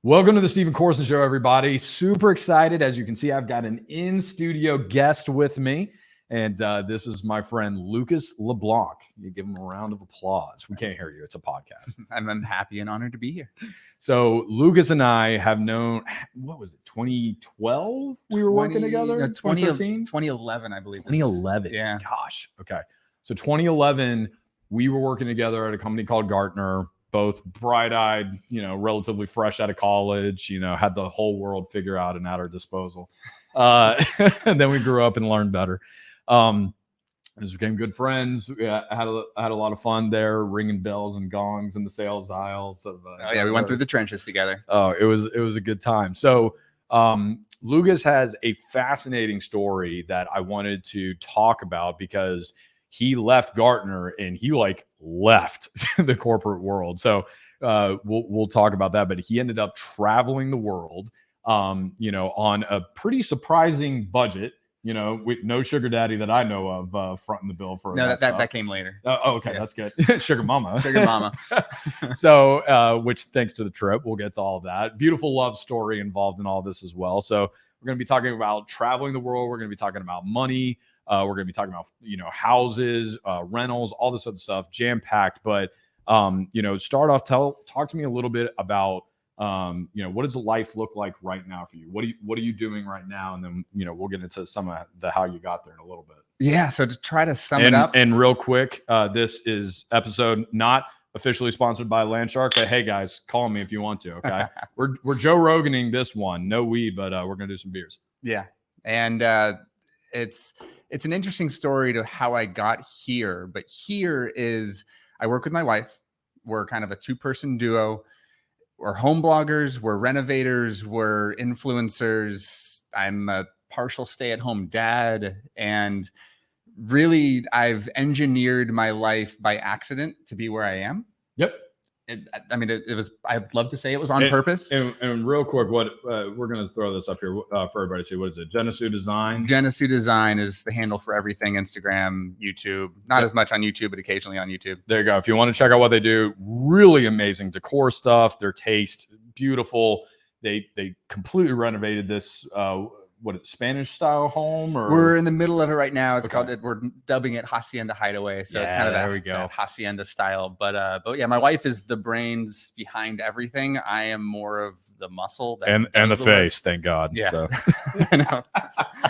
Welcome to the Stephen Corson Show, everybody. Super excited. As you can see, I've got an in-studio guest with me, and this is my friend Lucas Leblanc. You give him a round of applause. We can't hear you. It's a podcast. I'm happy and honored to be here. So Lucas and I have known, what was it, 2012? We were working together? 2013? 2011, I believe. 2011. Yeah. Gosh. Okay. So 2011, we were working together at a company called Gartner. Both bright-eyed, relatively fresh out of college, had the whole world figured out and at our disposal. And then we grew up and learned better. Just became good friends. I had a lot of fun there, ringing bells and gongs in the sales aisles. We went through the trenches together. Oh, it was a good time. So Lucas has a fascinating story that I wanted to talk about because he left Gartner and he left the corporate world. So we'll talk about that. But he ended up traveling the world, on a pretty surprising budget. With no sugar daddy that I know of fronting the bill for that came later. Okay, yeah. That's good. Sugar mama. So, which thanks to the trip, we'll get to all of that. Beautiful love story involved in all this as well. So we're going to be talking about traveling the world. We're going to be talking about money. We're going to be talking about, houses, rentals, all this other stuff, jam-packed. But, start off, talk to me a little bit about, what does life look like right now for you? What are you doing right now? And then, we'll get into some of the how you got there in a little bit. Yeah. So to try to sum it up. And real quick, this is episode not officially sponsored by Landshark, but hey guys, call me if you want to. Okay. we're Joe Roganing this one, no weed, but we're going to do some beers. Yeah. And, it's an interesting story to how I got here, but here is I work with my wife. We're kind of a two-person duo. We're home bloggers, we're renovators, we're influencers. I'm a partial stay-at-home dad, and really I've engineered my life by accident to be where I am. Yep. It was, I'd love to say it was on purpose. And real quick, what we're going to throw this up here for everybody to see. What is it? Genesu Design? Genesu Design is the handle for everything. Instagram, YouTube, not as much on YouTube, but occasionally on YouTube. There you go. If you want to check out what they do, really amazing decor stuff. Their taste, beautiful. They completely renovated this, Spanish style home? Or we're in the middle of it right now. It's called we're dubbing it Hacienda Hideaway. So it's kind of that Hacienda style. But yeah, my wife is the brains behind everything. I am more of the muscle and the face, work. Thank God. Yeah. So. I know.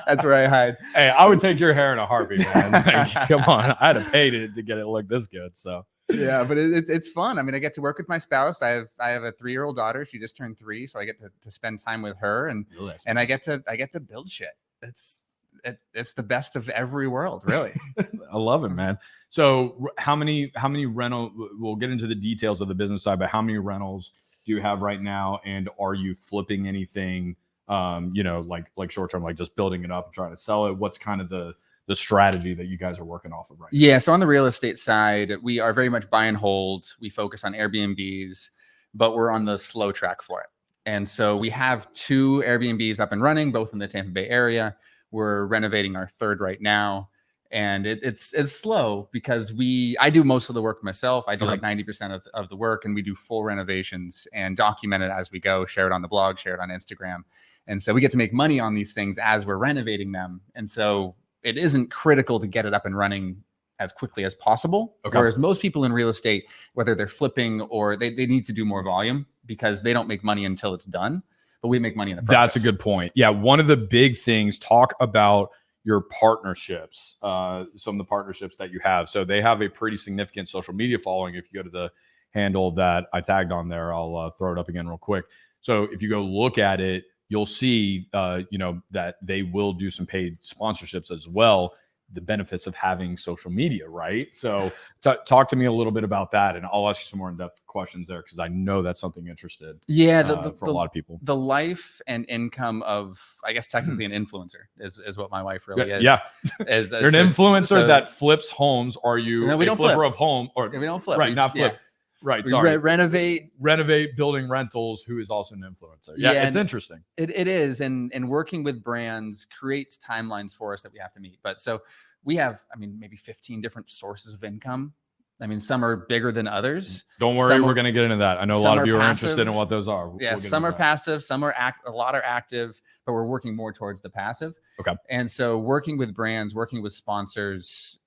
That's where I hide. Hey, I would take your hair in a heartbeat, man. Come on. I had to pay to get it look this good. So yeah, but it's fun. I get to work with my spouse. I have a 3-year-old daughter. She just turned 3, so I get to spend time with her, and I get to build shit. It's the best of every world, really. I love it, man. So how many rental? We'll get into the details of the business side, but how many rentals do you have right now, and are you flipping anything? Like short term, like just building it up and trying to sell it. What's kind of the strategy that you guys are working off of right now? Yeah. So on the real estate side, we are very much buy and hold. We focus on Airbnbs, but we're on the slow track for it. And so we have 2 Airbnbs up and running, both in the Tampa Bay area. We're renovating our 3rd right now. And it's slow because I do most of the work myself. I do like 90% of the work, and we do full renovations and document it as we go, share it on the blog, share it on Instagram. And so we get to make money on these things as we're renovating them. And so it isn't critical to get it up and running as quickly as possible. Okay. Whereas most people in real estate, whether they're flipping or they need to do more volume because they don't make money until it's done, but we make money in the process. That's a good point. Yeah. One of the big things, talk about your partnerships, some of the partnerships that you have. So they have a pretty significant social media following. If you go to the handle that I tagged on there, I'll throw it up again real quick. So if you go look at it, you'll see, that they will do some paid sponsorships as well. The benefits of having social media, right? So talk to me a little bit about that, and I'll ask you some more in-depth questions there because I know that's something interested. Yeah, for a lot of people. The life and income of, I guess, technically an influencer is what my wife really is. Yeah, you're an influencer that flips homes. Are you we don't flip of home? Or we don't flip, right? Not flip. Yeah. Right. We sorry. renovate building rentals, who is also an influencer. Yeah, it's interesting. It is. And working with brands creates timelines for us that we have to meet. But so we have, maybe 15 different sources of income I mean, some are bigger than others. Don't worry, we're going to get into that. I know a lot of you are interested in what those are. Yeah, some are passive, some are a lot are active, but we're working more towards the passive. Okay. And so working with brands, working with sponsors,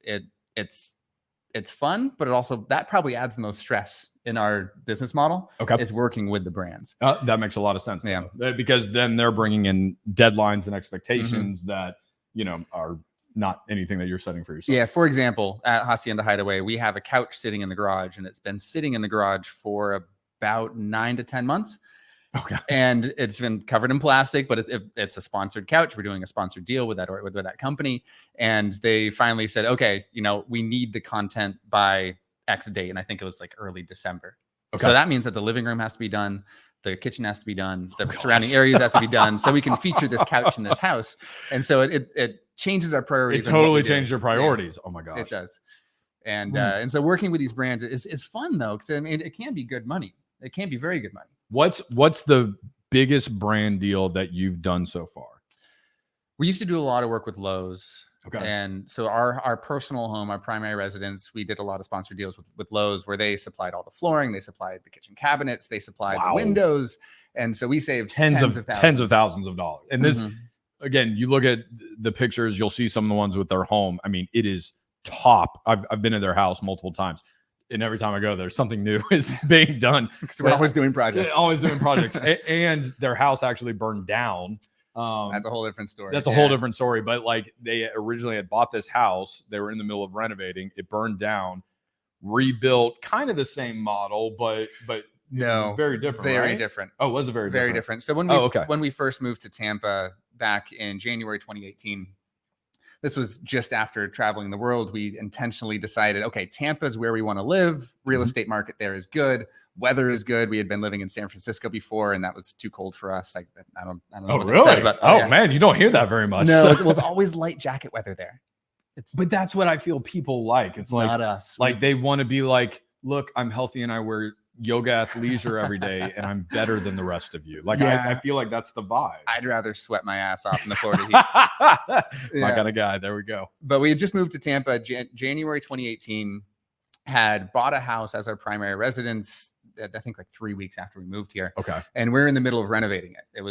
it's fun, but it also, that probably adds the most stress in our business model. Okay. Is working with the brands. That makes a lot of sense. Yeah. Because then they're bringing in deadlines and expectations that, you know, are not anything that you're setting for yourself. Yeah. For example, at Hacienda Hideaway, we have a couch sitting in the garage, and it's been sitting in the garage for about 9 to 10 months. Okay. And it's been covered in plastic, but it's a sponsored couch. We're doing a sponsored deal with that company. And they finally said, okay, you know, we need the content by X date. And I think it was like early December. Okay. So that means that the living room has to be done. The kitchen has to be done. The surrounding areas have to be done, so we can feature this couch in this house. And so it changes our priorities. It totally changed your priorities. Yeah. Oh my gosh. It does. And so working with these brands is fun though. Cause I mean, it can be good money. It can be very good money. What's the biggest brand deal that you've done so far? We used to do a lot of work with Lowe's. Okay. And so our personal home, our primary residence, we did a lot of sponsored deals with Lowe's, where they supplied all the flooring, they supplied the kitchen cabinets, they supplied the windows. And so we saved tens of thousands of dollars. And this, again, you look at the pictures, you'll see some of the ones with their home. I mean, it is top. I've been in their house multiple times. And every time I go, there's something new is being done. Because we're always doing projects. And their house actually burned down. That's a whole different story. That's a whole different story. But like, they originally had bought this house. They were in the middle of renovating. It burned down, rebuilt, kind of the same model, but no, very different. Very different. Oh, was it very different? So when we first moved to Tampa back in January 2018, this was just after traveling the world. We intentionally decided, okay, Tampa is where we want to live. Real estate market there is good. Weather is good. We had been living in San Francisco before, and that was too cold for us. Like, I don't know what it says, but man, you don't hear that very much. No, it was always light jacket weather there. But that's what I feel people like. It's like, not us. Like they want to be like, look, I'm healthy and I wear yoga athleisure every day and I'm better than the rest of you. Like, I feel like that's the vibe. I'd rather sweat my ass off in the Florida heat. My kind of guy. There we go. But we had just moved to Tampa, January 2018, had bought a house as our primary residence, I think like 3 weeks after we moved here. Okay. And we're in the middle of renovating it.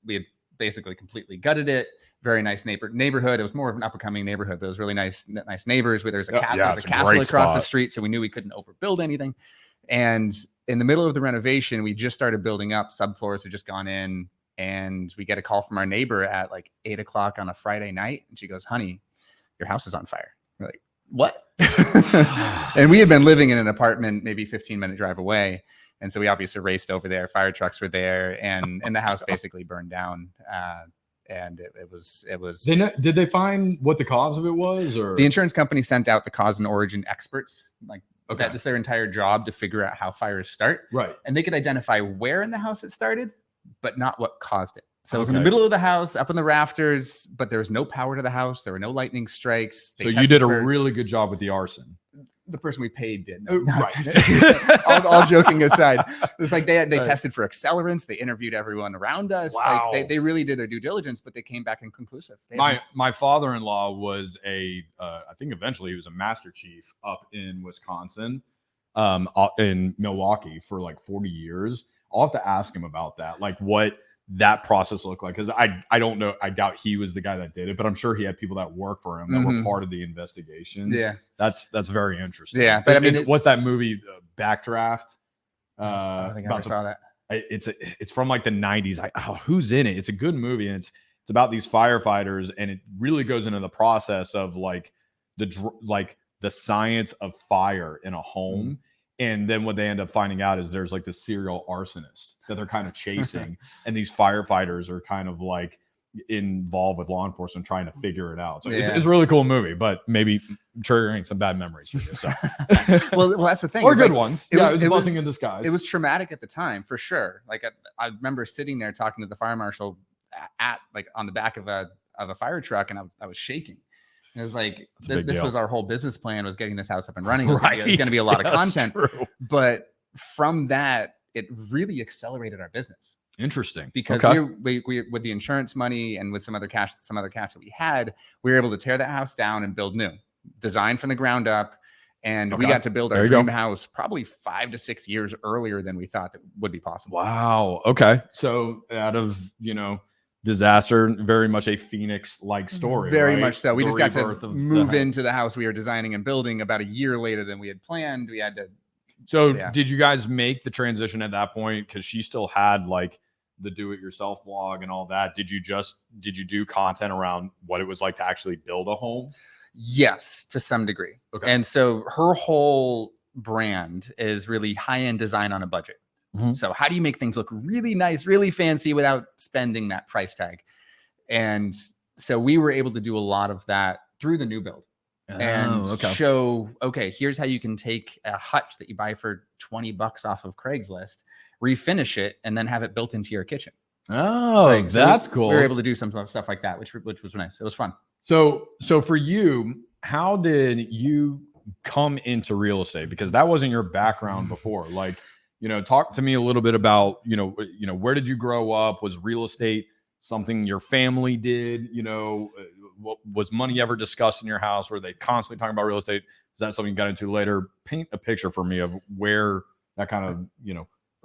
We had basically completely gutted it. Very nice neighborhood. It was more of an up and coming neighborhood, but it was really nice neighbors. Where there's a castle across the street. So we knew we couldn't overbuild anything. And in the middle of the renovation, we just started building up. Subfloors had just gone in, and we get a call from our neighbor at like 8 o'clock on a Friday night. And she goes, "Honey, your house is on fire." We're like, "What?" And we had been living in an apartment, maybe 15-minute drive away. And so we obviously raced over there. Fire trucks were there, and the house basically burned down. And it was. Did they find what the cause of it was, or the insurance company sent out the cause and origin experts? Like, okay, that's their entire job, to figure out how fires start. Right. And they could identify where in the house it started, but not what caused it. So it was in the middle of the house, up in the rafters, but there was no power to the house. There were no lightning strikes. So you did a really good job with the arson. The person we paid did. Right. all joking aside, it's like they tested for accelerants. They interviewed everyone around us. Wow. Like they really did their due diligence, but they came back inconclusive. My father-in-law was I think eventually he was a master chief up in Wisconsin, in Milwaukee for like 40 years. I'll have to ask him about that, like what that process looked like, because I don't know. I doubt he was the guy that did it, but I'm sure he had people that work for him that were part of the investigations. Yeah, that's very interesting. Yeah, but I mean, what's that movie, Backdraft? I think I never saw that. It's from like the 90s. Who's in it? It's a good movie, and it's about these firefighters, and it really goes into the process of like the science of fire in a home. Mm-hmm. And then what they end up finding out is there's like the serial arsonist that they're kind of chasing. And these firefighters are kind of like involved with law enforcement trying to figure it out. So it's a really cool movie, but maybe triggering some bad memories for you. So well, that's the thing. Or good ones. It was a blessing in disguise. It was traumatic at the time, for sure. Like I remember sitting there talking to the fire marshal at like on the back of a fire truck, and I was shaking. It was like, this was our whole business plan, was getting this house up and running. It was going to be a lot of content. But from that, it really accelerated our business. Interesting. Because we with the insurance money and with some other cash that we had, we were able to tear that house down and build new, design from the ground up. And Okay. we got to build our There you dream go. house probably 5 to 6 years earlier than we thought that would be possible. Wow. Okay. So out of, disaster, very much a Phoenix-like story, Very right? much so. We The just got to rebirth of the move house. into the house we were designing and building about a year later than we had planned. We had to. So Yeah. did you guys make the transition at that point? Because she still had like the do-it-yourself blog and all that. Did you do content around what it was like to actually build a home? Yes, to some degree. Okay. And so her whole brand is really high-end design on a budget. Mhm. So how do you make things look really nice, really fancy without spending that price tag? And so we were able to do a lot of that through the new build. And show, okay, here's how you can take a hutch that you buy for $20 off of Craigslist, refinish it, and then have it built into your kitchen. Oh, that's cool. We were able to do some stuff like that, which was nice. It was fun. So for you, how did you come into real estate? Because that wasn't your background before. Like, talk to me a little bit about, where did you grow up? Was real estate something your family did? What was money ever discussed in your house? Were they constantly talking about real estate? Is that something you got into later? Paint a picture for me of where that kind of,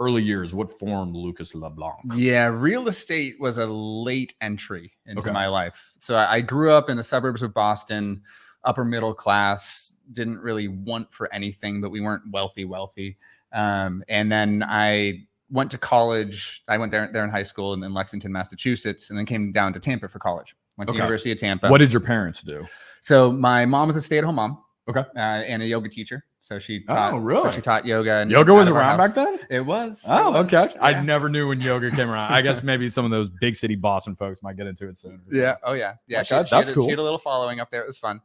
early years, what formed Lucas Leblanc? Yeah, real estate was a late entry into my life. So I grew up in the suburbs of Boston, upper middle class, didn't really want for anything, but we weren't wealthy. And then I went to college. I went there in high school in Lexington, Massachusetts, and then came down to Tampa for college. Went to University of Tampa. What did your parents do? So my mom was a stay-at-home mom. Okay. And a yoga teacher. So she taught, really? So she taught yoga. Yoga was around back then? It was. Oh, okay. Yeah. I never knew when yoga came around. I guess maybe some of those big city Boston folks might get into it soon. Yeah. Oh, yeah. Yeah. Okay, that's cool. She had a little following up there. It was fun.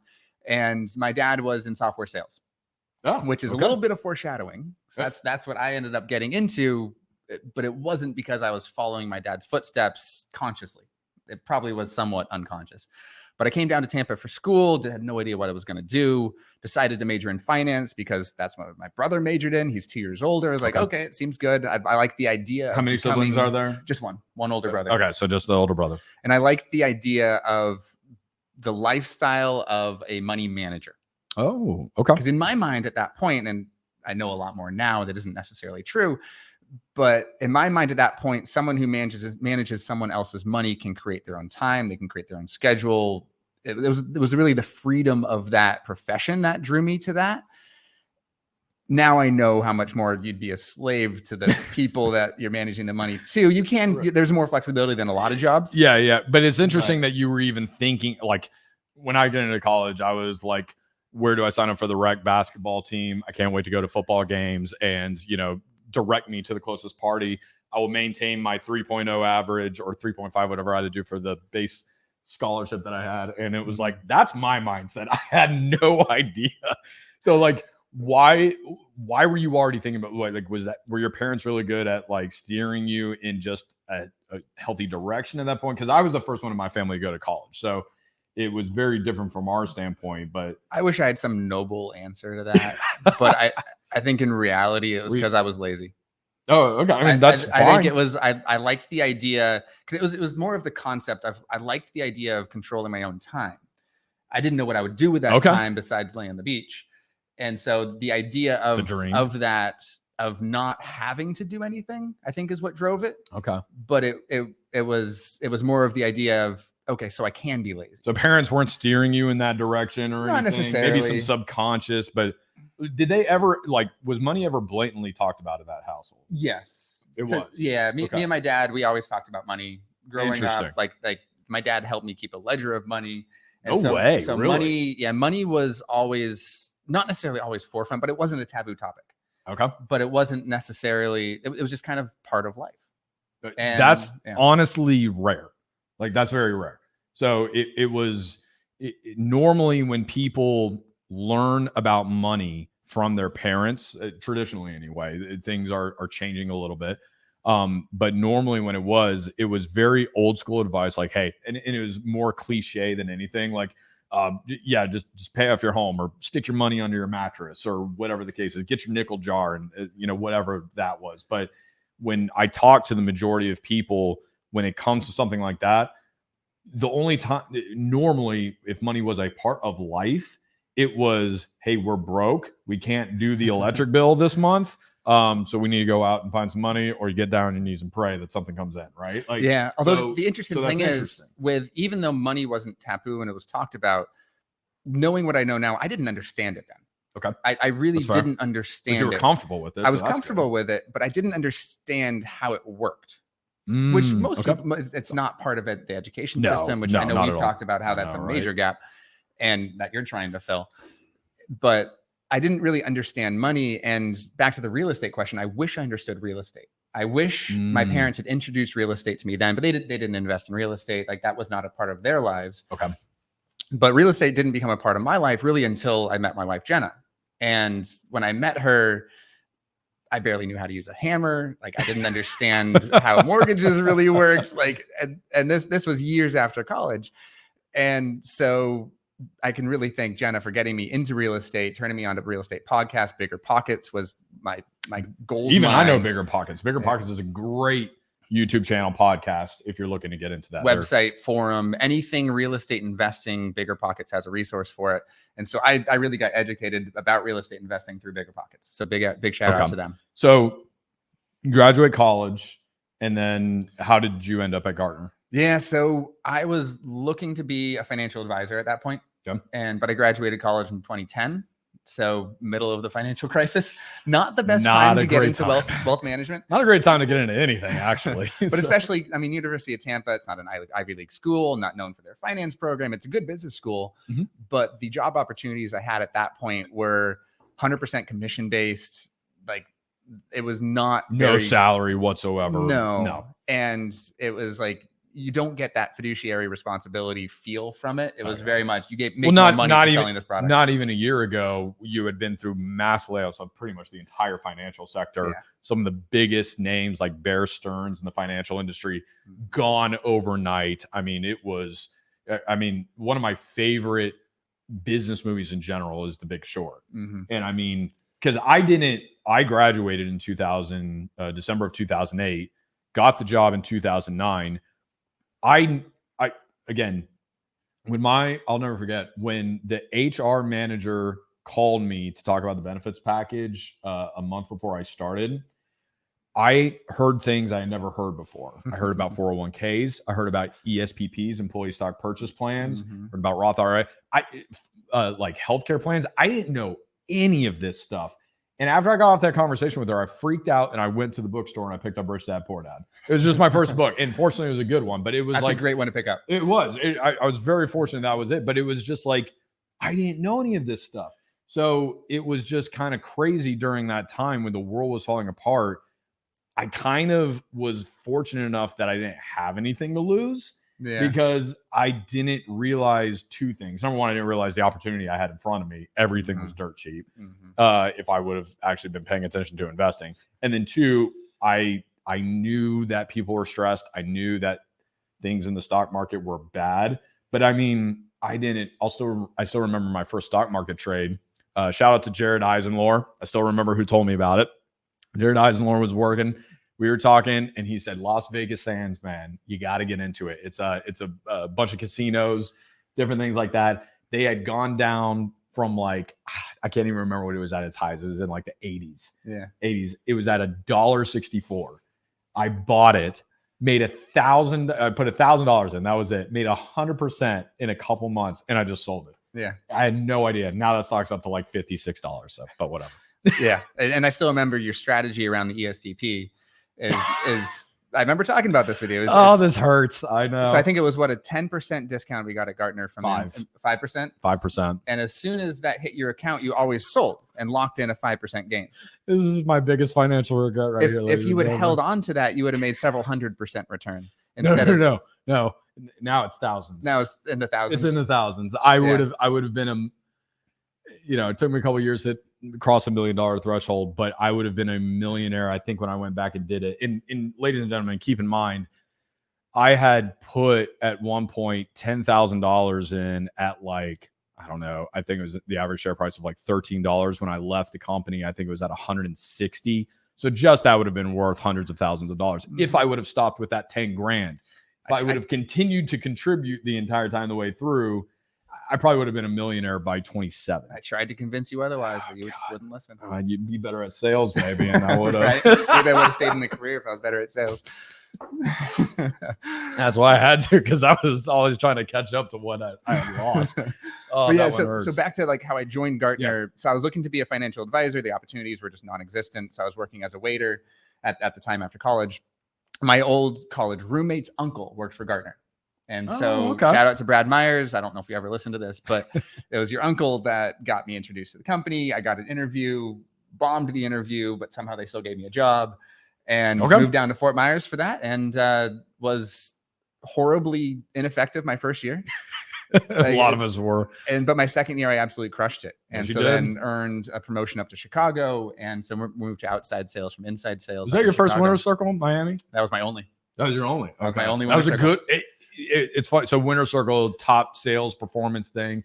And my dad was in software sales, which is a little bit of foreshadowing. So that's what I ended up getting into. But it wasn't because I was following my dad's footsteps consciously. It probably was somewhat unconscious. But I came down to Tampa for school, had no idea what I was going to do, decided to major in finance because that's what my brother majored in. He's 2 years older. I was like, okay, it seems good. I like the idea. How many siblings are there? Just one older brother. Okay, so just the older brother. And I like the idea of the lifestyle of a money manager. Oh, okay. Because in my mind at that point, and I know a lot more now that isn't necessarily true, but in my mind at that point, someone who manages someone else's money can create their own time. They can create their own schedule. It was really the freedom of that profession that drew me to that. Now I know how much more you'd be a slave to the people that you're managing the money to. There's more flexibility than a lot of jobs. Yeah. But it's interesting that you were even thinking, like, when I get into college, I was like, where do I sign up for the rec basketball team? I can't wait to go to football games and, direct me to the closest party. I will maintain my 3.0 average or 3.5, whatever I had to do for the base scholarship that I had. And it was like, that's my mindset. I had no idea. So like, why were you already thinking about, like, were your parents really good at like steering you in just a healthy direction at that point? Because I was the first one in my family to go to college. So it was very different from our standpoint, but I wish I had some noble answer to that. But I think in reality, it was because I was lazy. Oh, okay. I mean, that's fine. I think it was, I liked the idea because it was more of the concept of, I liked the idea of controlling my own time. I didn't know what I would do with that time besides laying on the beach. And so the idea of not having to do anything, I think is what drove it. Okay. But it was more of the idea of, okay, so I can be lazy. So parents weren't steering you in that direction or not anything? Necessarily. Maybe some subconscious, but did they ever, like, was money ever blatantly talked about in that household? Yes. It was. Yeah. Me and my dad, we always talked about money growing up. Like my dad helped me keep a ledger of money. And no way. So really? money was always, not necessarily always forefront, but it wasn't a taboo topic. Okay. But it wasn't necessarily, it was just kind of part of life. And that's honestly rare. Like, that's very rare. So it was normally when people learn about money from their parents, traditionally anyway, things are changing a little bit. But normally when it was very old school advice, like, hey, and it was more cliche than anything. Like, just pay off your home or stick your money under your mattress or whatever the case is, get your nickel jar and, whatever that was. But when I talk to the majority of people, when it comes to something like that, the only time normally if money was a part of life, it was, hey, we're broke. We can't do the electric bill this month. So we need to go out and find some money, or you get down on your knees and pray that something comes in, right? Like, yeah. Although the interesting thing is, with even though money wasn't taboo and it was talked about, knowing what I know now, I didn't understand it then. Okay. I really didn't understand it. You were comfortable with it. I was comfortable with it, but I didn't understand how it worked. Which most people, it's not part of the education system, which I know we've talked about how that's a major gap and that you're trying to fill. But I didn't really understand money. And back to the real estate question, I wish I understood real estate. I wish my parents had introduced real estate to me then, but they didn't invest in real estate. Like, that was not a part of their lives. Okay. But real estate didn't become a part of my life really until I met my wife, Jenna. And when I met her, I barely knew how to use a hammer. Like, I didn't understand how mortgages really worked. Like, and this was years after college. And so I can really thank Jenna for getting me into real estate, turning me on to real estate podcast. Bigger Pockets was my gold Even mine. I know Bigger Pockets. Bigger Pockets is a great YouTube channel, podcast, if you're looking to get into that. Website, forum, anything real estate investing, Bigger Pockets has a resource for it. And so I really got educated about real estate investing through Bigger Pockets. So big shout out to them. So you graduate college, and then how did you end up at Gartner? Yeah, so I was looking to be a financial advisor at that point. Okay. But I graduated college in 2010. So middle of the financial crisis, not the best time to get into wealth management. Not a great time to get into anything, actually. But especially, I mean, University of Tampa, it's not an Ivy League school, not known for their finance program. It's a good business school, but the job opportunities I had at that point were 100% commission based. Like, it was not no salary whatsoever. No. And it was like, you don't get that fiduciary responsibility feel from it. It was very much, you make more money for selling this product. Not even a year ago, you had been through mass layoffs of pretty much the entire financial sector. Yeah. Some of the biggest names like Bear Stearns in the financial industry gone overnight. I mean, one of my favorite business movies in general is The Big Short. And I mean, because I graduated in December of 2008, got the job in 2009. Again, I'll never forget when the HR manager called me to talk about the benefits package a month before I started. I heard things I had never heard before. I heard about 401ks. I heard about ESPPs, employee stock purchase plans. Heard about Roth IRA. Like healthcare plans. I didn't know any of this stuff. And after I got off that conversation with her, I freaked out and I went to the bookstore and I picked up Rich Dad Poor Dad. It was just my first book. And fortunately, it was a good one, but it was That's a great one to pick up. It was. I was very fortunate that was it, but it was just like, I didn't know any of this stuff. So it was just kind of crazy during that time when the world was falling apart. I kind of was fortunate enough that I didn't have anything to lose. Yeah. Because I didn't realize two things. Number one, I didn't realize the opportunity I had in front of me. Everything was dirt cheap. If I would have actually been paying attention to investing. And then two, I knew that people were stressed. I knew that things in the stock market were bad. But I mean, I still remember my first stock market trade. Shout out to Jared Eisenlohr. I still remember who told me about it. Jared Eisenlohr was working. We were talking, and he said, Las Vegas Sands, man, you got to get into it. It's a bunch of casinos, different things like that. They had gone down from like, I can't even remember what it was at its highs. It was in like the 80s. Yeah. 80s. It was at $1.64. I bought it, made $1,000. I put $1,000 in. That was it. Made 100% in a couple months, and I just sold it. Yeah. I had no idea. Now that stock's up to like $56. So, but whatever. Yeah. And I still remember your strategy around the ESPP. Is I remember talking about this with you. This hurts. I know. So I think it was a 10% discount we got at Gartner from 5%. 5%. And as soon as that hit your account, you always sold and locked in a 5% gain. This is my biggest financial regret here. If you had held on to that, you would have made several 100% return. No. Now it's thousands. Now it's in the thousands. It's in the thousands. I would have been it took me a couple of years to cross $1 million threshold, but I would have been a millionaire, I think, when I went back and did it. And ladies and gentlemen, keep in mind, I had put at one point $10,000 in at like, I don't know, I think it was the average share price of like $13. When I left the company, I think it was at 160. So just that would have been worth hundreds of thousands of dollars if I would have stopped with that 10 grand. If I would have continued to contribute the entire time the way through, I probably would have been a millionaire by 27. I tried to convince you otherwise, but you just wouldn't listen. You'd be better at sales, maybe, and I would have. Right? Maybe I would have stayed in the career if I was better at sales. That's why I had to, because I was always trying to catch up to what I had lost. Oh, yeah, so back to like how I joined Gartner. Yeah. So I was looking to be a financial advisor. The opportunities were just non-existent. So I was working as a waiter at the time after college. My old college roommate's uncle worked for Gartner. And so shout out to Brad Myers. I don't know if you ever listened to this, but it was your uncle that got me introduced to the company. I got an interview, bombed the interview, but somehow they still gave me a job, and moved down to Fort Myers for that, and was horribly ineffective my first year. A lot of us were. But my second year, I absolutely crushed it. And so then earned a promotion up to Chicago. And so we moved to outside sales from inside sales. Was that your first Winter Circle in Miami? That was my only. That was your only? That was my only That was Winter a Circle. good... It's funny. So Winter Circle, top sales performance thing,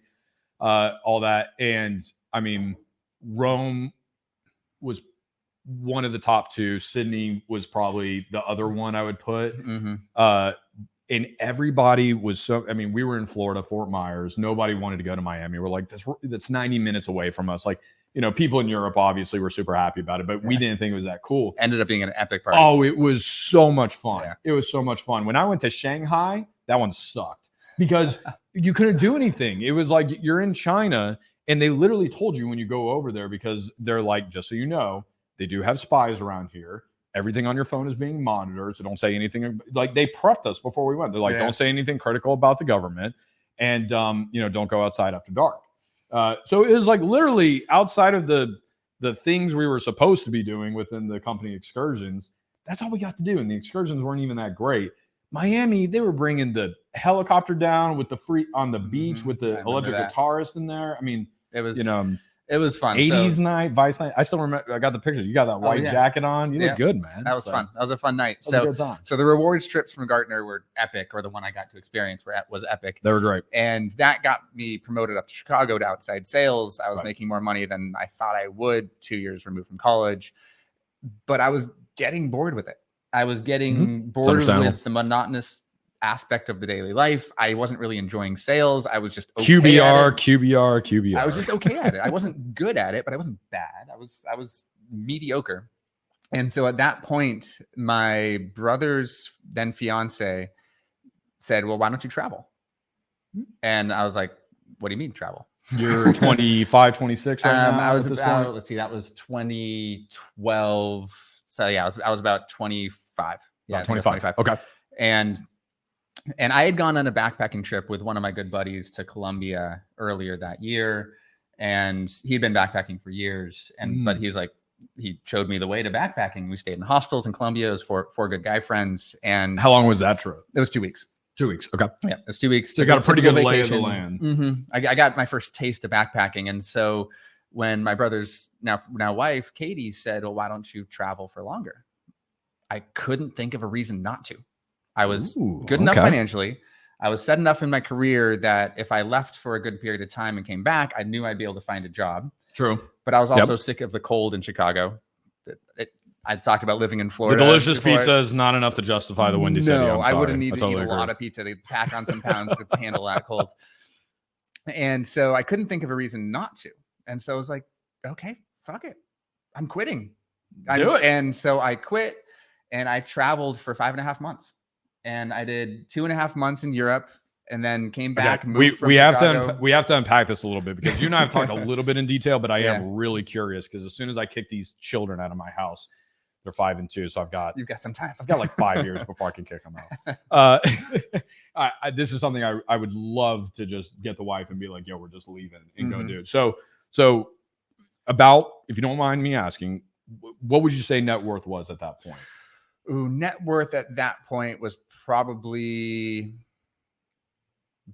all that. And I mean, Rome was one of the top two. Sydney was probably the other one I would put. And everybody was so, I mean, we were in Florida, Fort Myers. Nobody wanted to go to Miami. We're like, that's 90 minutes away from us. Like, you know, people in Europe obviously were super happy about it, but we didn't think it was that cool. Ended up being an epic party. Oh, it was so much fun. Yeah. It was so much fun. When I went to Shanghai, that one sucked because you couldn't do anything. It was like you're in China and they literally told you when you go over there, because they're like, just so you know, they do have spies around here. Everything on your phone is being monitored, so don't say anything. Like, they prepped us before we went. They're like, don't say anything critical about the government, and you know, don't go outside after dark. So it was like literally outside of the things we were supposed to be doing within the company excursions. That's all we got to do, and the excursions weren't even that great. Miami, they were bringing the helicopter down with the free on the beach with the electric guitarist in there. I mean, it was, you know, it was fun. 80s night, Vice night. I still remember. I got the pictures. You got that white jacket on. You look good, man. That was fun. That was a fun night. That was a good time. So the rewards trips from Gartner were epic, or the one I got to experience was epic. They were great. And that got me promoted up to Chicago to outside sales. I was making more money than I thought I would 2 years removed from college, but I was getting bored with it. I was getting bored with the monotonous aspect of the daily life. I wasn't really enjoying sales. I was just okay QBR. I was just okay at it. I wasn't good at it, but I wasn't bad. I was mediocre. And so at that point, my brother's then fiance said, well, why don't you travel? And I was like, what do you mean travel? You're 25, 26 right now? I was about, let's see, that was 2012. So yeah, I was about 25. Yeah, 25. Okay. And I had gone on a backpacking trip with one of my good buddies to Colombia earlier that year. And he'd been backpacking for years. But he was like, he showed me the way to backpacking. We stayed in hostels in Colombia. It was four good guy friends. And how long was that trip? It was 2 weeks. 2 weeks. Okay. Yeah, it was 2 weeks. So you got a pretty good lay of the land. I got my first taste of backpacking. And so when my brother's now wife, Katie, said, well, why don't you travel for longer? I couldn't think of a reason not to. I was good enough financially. I was set enough in my career that if I left for a good period of time and came back, I knew I'd be able to find a job. True. But I was also sick of the cold in Chicago. I talked about living in Florida. The delicious pizza is not enough to justify the Windy City. No, I wouldn't need to eat a lot of pizza to pack on some pounds to handle that cold. And so I couldn't think of a reason not to. And so I was like, okay, fuck it. I'm quitting. Do it. And so I quit and I traveled for 5.5 months. And I did 2.5 months in Europe and then came back. We have to unpack this a little bit because you and I have talked a little bit in detail, but I am really curious because as soon as I kick these children out of my house, they're 5 and 2. So you've got some time. I've got like 5 years before I can kick them out. This is something I would love to just get the wife and be like, yo, we're just leaving and go do it. So about, if you don't mind me asking, what would you say net worth was at that point? Ooh, net worth at that point was probably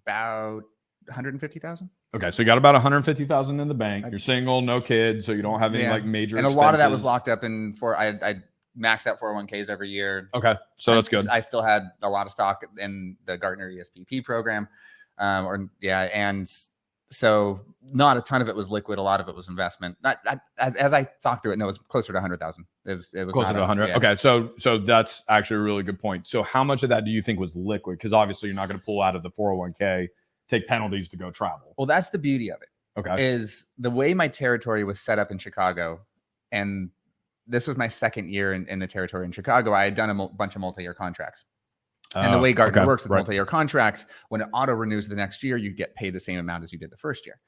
about 150,000. Okay, so you got about 150,000 in the bank. You're single, no kids, so you don't have any like major. And a lot of that was locked up in I maxed out 401ks every year. Okay, so that's good. I still had a lot of stock in the Gartner ESPP program, and so not a ton of it was liquid. A lot of it was investment. As I talked through it, no, it was closer to 100,000. It was closer to 100. Yeah. Okay, so that's actually a really good point. So how much of that do you think was liquid? Because obviously you're not going to pull out of the 401k take penalties to go travel. Well, that's the beauty of it. Okay. Is the way my territory was set up in Chicago, and this was my second year in the territory in Chicago. I had done a bunch of multi-year contracts. And the way Gartner works with multi-year contracts, when it auto renews the next year, you get paid the same amount as you did the first year.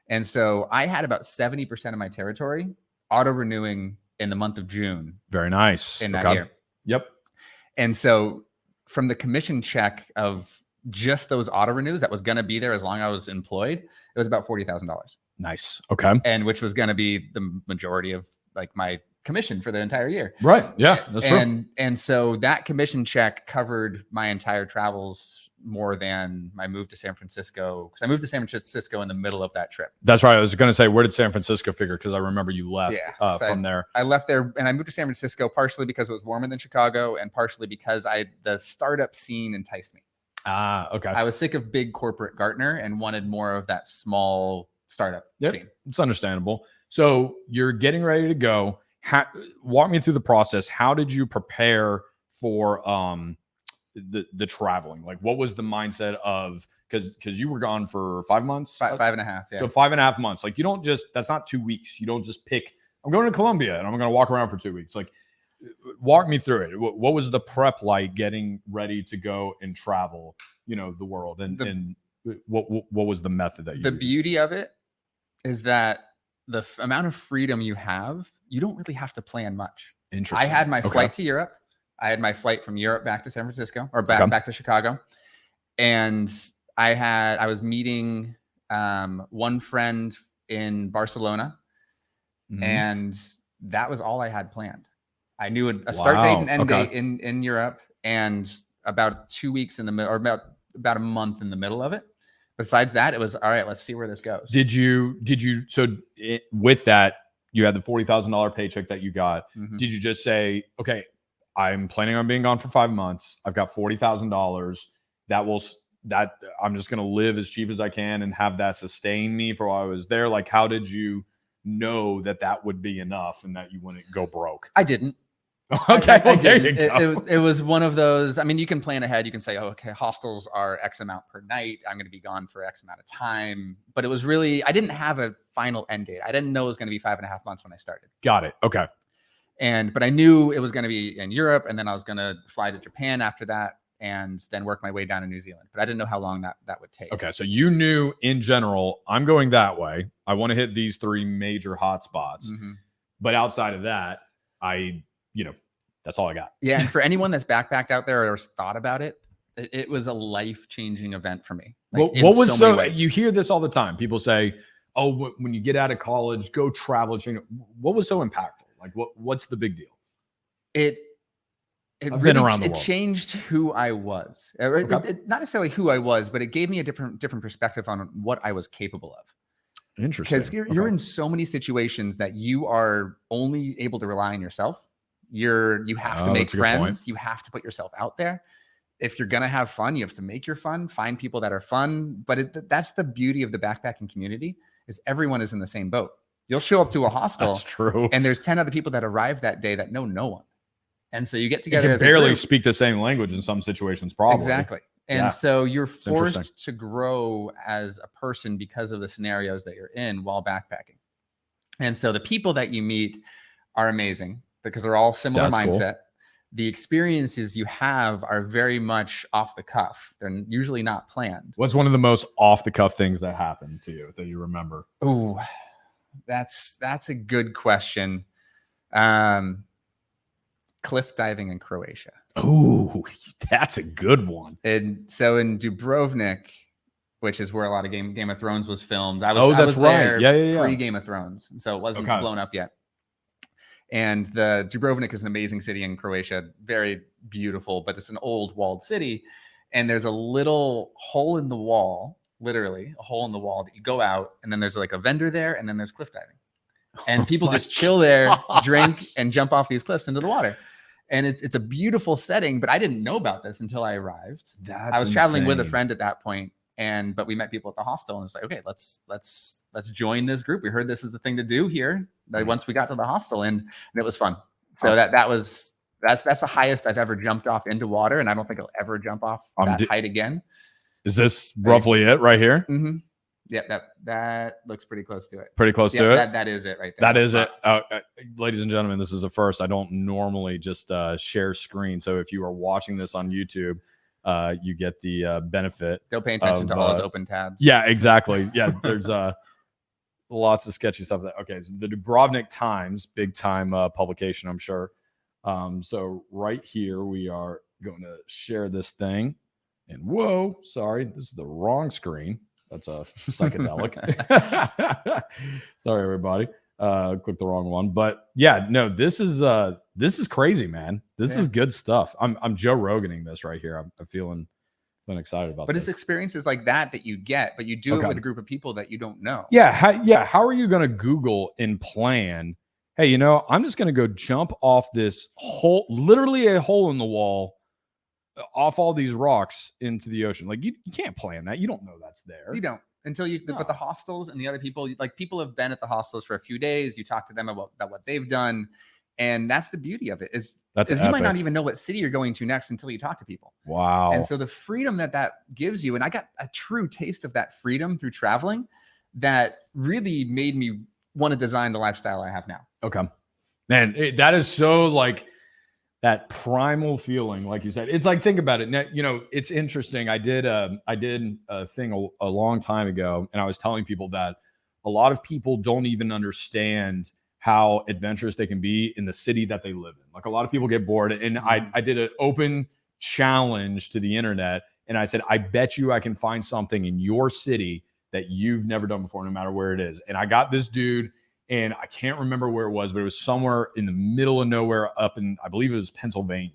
And so I had about 70% of my territory auto renewing in the month of June. Very nice. In that year. Yep. And so from the commission check of just those auto renews that was going to be there as long as I was employed, it was about $40,000. Nice. Okay. And which was going to be the majority of like my commission for the entire year. Right. Yeah. That's true. And so that commission check covered my entire travels more than my move to San Francisco. Because I moved to San Francisco in the middle of that trip. That's right. I was going to say, where did San Francisco figure? Because I remember you left from there. I left there and I moved to San Francisco partially because it was warmer than Chicago and partially because the startup scene enticed me. Ah, okay. I was sick of big corporate Gartner and wanted more of that small startup scene. It's understandable. So you're getting ready to go. Walk me through the process. How did you prepare for the traveling? Like, what was the mindset of, because you were gone for 5 months? 5.5. Yeah. So 5.5 months. Like, you don't just, that's not 2 weeks. You don't just pick, I'm going to Colombia and I'm going to walk around for 2 weeks. Like, walk me through it. What was the prep like getting ready to go and travel, the world? And what was the method that you used? Beauty of it is that the amount of freedom you have, you don't really have to plan much. Interesting. I had my flight to Europe. I had my flight from Europe back to San Francisco or back to Chicago. And I was meeting one friend in Barcelona, and that was all I had planned. I knew a start date and end date in Europe, and about 2 weeks in the middle, or about a month in the middle of it. Besides that, it was all right. Let's see where this goes. With that, you had the $40,000 paycheck that you got. Did you just say, okay, I'm planning on being gone for 5 months. I've got $40,000. That I'm just going to live as cheap as I can and have that sustain me for while I was there. Like, how did you know that would be enough and that you wouldn't go broke? I didn't. Okay, I didn't. It was one of those. I mean, you can plan ahead. You can say, oh, okay, hostels are X amount per night. I'm going to be gone for X amount of time. But it was really, I didn't have a final end date. I didn't know it was going to be 5.5 months when I started. Got it. Okay. But I knew it was going to be in Europe, and then I was going to fly to Japan after that, and then work my way down to New Zealand. But I didn't know how long that would take. Okay, so you knew in general, I'm going that way. I want to hit these 3 major hot spots. But outside of that, that's all I got. Yeah, and for anyone that's backpacked out there or thought about it, it was a life-changing event for me. Like, what was so you hear this all the time. People say, oh, when you get out of college, go travel. What was so impactful? Like, what's the big deal? I've really been around the world. It changed who I was. Not necessarily who I was, but it gave me a different perspective on what I was capable of. Interesting. Because you're in so many situations that you are only able to rely on yourself. You have to make friends. You have to put yourself out there. If you're going to have fun, you have to make your fun, find people that are fun. But that's the beauty of the backpacking community, is everyone is in the same boat. You'll show up to a hostel. That's true. And there's 10 other people that arrive that day that know no one. And so you get together. You can barely speak the same language in some situations, probably. Exactly. And so you're forced to grow as a person because of the scenarios that you're in while backpacking. And so the people that you meet are amazing because they're all similar mindset. Cool. The experiences you have are very much off the cuff. They're usually not planned. What's one of the most off the cuff things that happened to you that you remember? Oh, that's a good question. Cliff diving in Croatia. Oh, that's a good one. And so in Dubrovnik, which is where a lot of Game of Thrones was filmed. I was there pre Game of Thrones, and so it wasn't blown up yet. And the Dubrovnik is an amazing city in Croatia, very beautiful, but it's an old walled city. And there's a little hole in the wall, literally a hole in the wall that you go out, and then there's like a vendor there, and then there's cliff diving. And people just chill there, drink, and jump off these cliffs into the water. And it's a beautiful setting, but I didn't know about this until I arrived. I was traveling with a friend at that point, but we met people at the hostel, and it's like, okay, let's join this group. We heard this is the thing to do here. Once we got to the hostel, and it was fun. So that's the highest I've ever jumped off into water, and I don't think I'll ever jump off that height again. Is this roughly it right here? Mm-hmm. Yeah, that looks pretty close to it. Pretty close to it? That is it right there. That is it. Ladies and gentlemen, this is a first. I don't normally just share screen. So if you are watching this on YouTube, you get the benefit. Don't pay attention to all those open tabs. Yeah, exactly. Yeah, there's lots of sketchy stuff. Okay, so the Dubrovnik Times, big time publication, I'm sure. So right here, we are going to share this thing. And whoa, sorry, this is the wrong screen. That's a psychedelic. Sorry, everybody. Clicked the wrong one. But yeah, no, this is crazy, man. This is good stuff. I'm Joe Roganing this right here. I'm feeling excited about but this. It's experiences like that you get, but you do it with a group of people that you don't know. Yeah. How are you going to Google and plan? Hey, I'm just going to go jump off this hole, literally a hole in the wall, off all these rocks into the ocean. Like you can't plan that. You don't know that's there. You don't until you. No. But the hostels and the other people, like people have been at the hostels for a few days. You talk to them about what they've done, and that's the beauty of it. Is you might not even know what city you're going to next until you talk to people. Wow! And so the freedom that gives you, and I got a true taste of that freedom through traveling, that really made me want to design the lifestyle I have now. Okay, man, that is so like. That primal feeling, like you said, it's like, think about it. Now, it's interesting. I did a thing a long time ago, and I was telling people that a lot of people don't even understand how adventurous they can be in the city that they live in. Like a lot of people get bored, and I did an open challenge to the internet, and I said, I bet you I can find something in your city that you've never done before, no matter where it is. And I got this dude. And I can't remember where it was, but it was somewhere in the middle of nowhere up in, I believe it was Pennsylvania.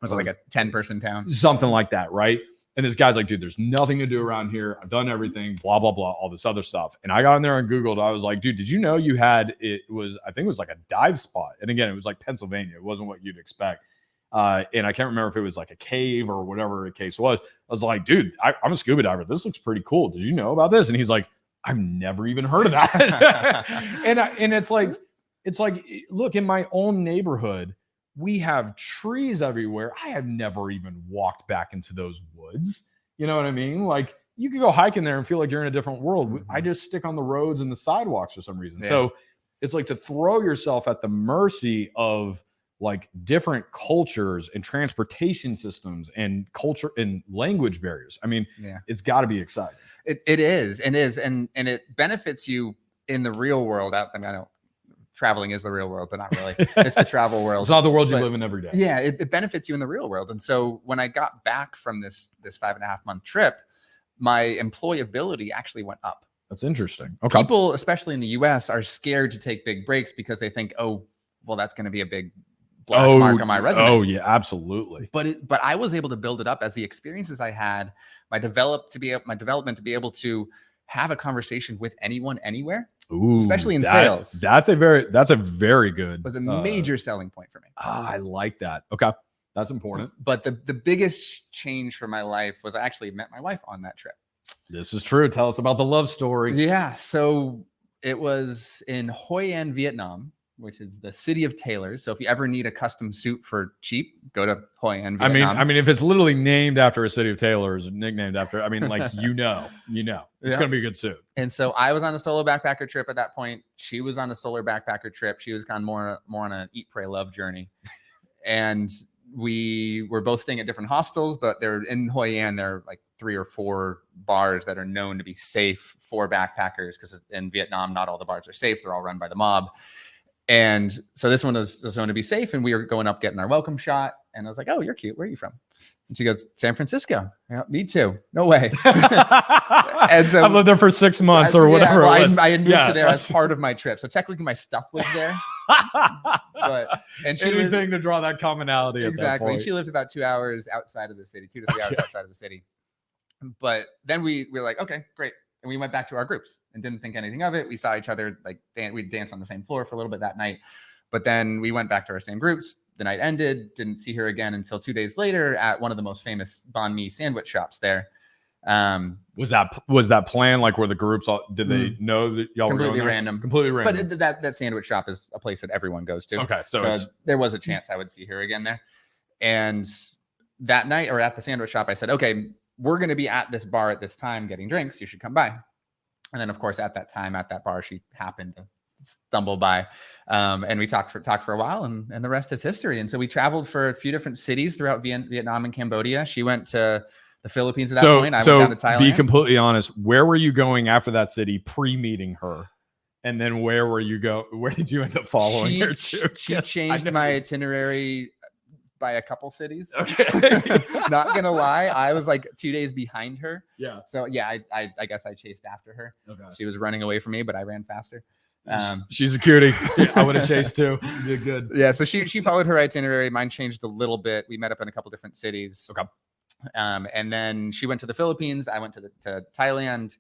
Was it like a 10-person town? Something like that, right? And this guy's like, dude, there's nothing to do around here. I've done everything, blah, blah, blah, all this other stuff. And I got in there and Googled. I was like, dude, did you know you had, I think it was like a dive spot. And again, it was like Pennsylvania. It wasn't what you'd expect. And I can't remember if it was like a cave or whatever the case was. I was like, dude, I'm a scuba diver. This looks pretty cool. Did you know about this? And he's like, I've never even heard of that. and it's like, look, in my own neighborhood, we have trees everywhere. I have never even walked back into those woods. You know what I mean? Like you could go hiking there and feel like you're in a different world. Mm-hmm. I just stick on the roads and the sidewalks for some reason. Yeah. So it's like to throw yourself at the mercy of like different cultures and transportation systems and culture and language barriers. I mean, It's got to be exciting. It is, and it benefits you in the real world. I mean, I know traveling is the real world, but not really. It's the travel world. It's not the world you live in every day. Yeah, it benefits you in the real world. And so when I got back from this 5.5-month trip, my employability actually went up. That's interesting. Okay. People, especially in the US, are scared to take big breaks because they think, oh, well, that's going to be a big black mark on my resume. Oh yeah, absolutely. But I was able to build it up as the experiences I had, my development to be able to have a conversation with anyone, anywhere. Ooh, especially in sales. That's a very good. Was a major selling point for me. I like that. Okay, that's important. But the biggest change for my life was I actually met my wife on that trip. This is true. Tell us about the love story. Yeah, so it was in Hoi An, Vietnam, which is the city of tailors. So if you ever need a custom suit for cheap, go to Hoi An, Vietnam. I mean, if it's literally named after a city of tailors, nicknamed after, I mean, like, it's going to be a good suit. And so I was on a solo backpacker trip at that point. She was on a solo backpacker trip. She was kind of more on an eat, pray, love journey. And we were both staying at different hostels, but they're in Hoi An. There are like 3 or 4 bars that are known to be safe for backpackers, because in Vietnam, not all the bars are safe. They're all run by the mob. And so this one was going to be safe, and we were going up getting our welcome shot. And I was like, "Oh, you're cute. Where are you from?" And she goes, "San Francisco." Yeah, me too. No way. And so I've lived there for 6 months or whatever. I had moved to there as part of my trip, so technically my stuff was there. And she anything to draw that commonality. Exactly. At that point. She lived about 2 hours outside of the city, 2 to 3 hours outside of the city. But then we were like, okay, great. And we went back to our groups and didn't think anything of it. We saw each other, like we'd dance on the same floor for a little bit that night. But then we went back to our same groups. The night ended. Didn't see her again until 2 days later at one of the most famous banh mi sandwich shops there. Was that plan? Like, were the groups all, did they know that y'all were going there? Completely random. But that sandwich shop is a place that everyone goes to. Okay, so there was a chance I would see her again there. And that night, or at the sandwich shop, I said, okay, we're going to be at this bar at this time getting drinks. You should come by. And then, of course, at that time, at that bar, she happened to stumble by. And we talked for a while, and the rest is history. And so we traveled for a few different cities throughout Vietnam and Cambodia. She went to the Philippines at that point. I went down to Thailand. Be completely honest, where were you going after that city pre-meeting her? And then where did you end up following her to? She changed my itinerary by a couple cities. Okay. Not gonna lie, I was like 2 days behind her. Yeah. So yeah, I guess I chased after her. Okay. She was running away from me, but I ran faster. She's security. I would have chased too. You did good. Yeah. So she followed her itinerary. Mine changed a little bit. We met up in a couple different cities. Okay. And then she went to the Philippines. I went to Thailand.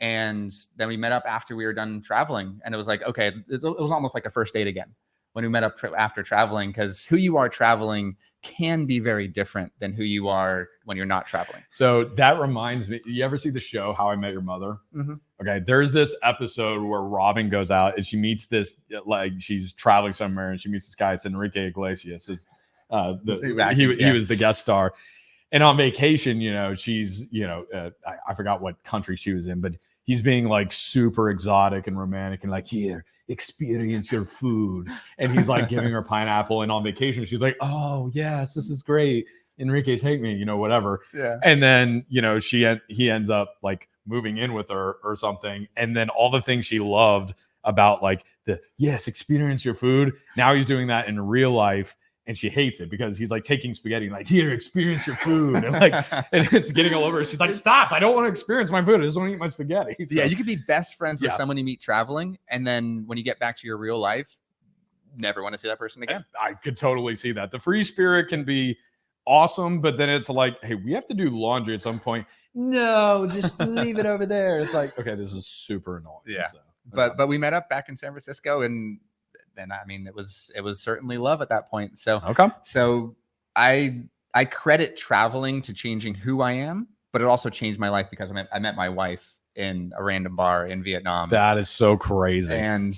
And then we met up after we were done traveling. And it was like, okay, it was almost like a first date again when we met up after traveling, because who you are traveling can be very different than who you are when you're not traveling. So that reminds me, you ever see the show How I Met Your Mother? Mm-hmm. Okay, there's this episode where Robin goes out and she meets this, like she's traveling somewhere and she meets this guy. It's Enrique Iglesias. He was the guest star. And on vacation, she's, I forgot what country she was in, but he's being like super exotic and romantic and like, here, experience your food. And he's like giving her pineapple. And on vacation, she's like, oh, yes, this is great. Enrique, take me, whatever. Yeah. And then, he ends up like moving in with her or something. And then all the things she loved about like experience your food. Now he's doing that in real life. And she hates it because he's like taking spaghetti, like, here, experience your food. And and it's getting all over her. She's like, stop. I don't want to experience my food. I just want to eat my spaghetti. So, yeah, you could be best friends with someone you meet traveling. And then when you get back to your real life, never want to see that person again. I could totally see that. The free spirit can be awesome, but then it's like, hey, we have to do laundry at some point. No, just leave it over there. It's like, okay, this is super annoying. Yeah. So, but we met up back in San Francisco, and I mean, it was certainly love at that point. So, okay. So I credit traveling to changing who I am, but it also changed my life because I met my wife in a random bar in Vietnam. That is so crazy. And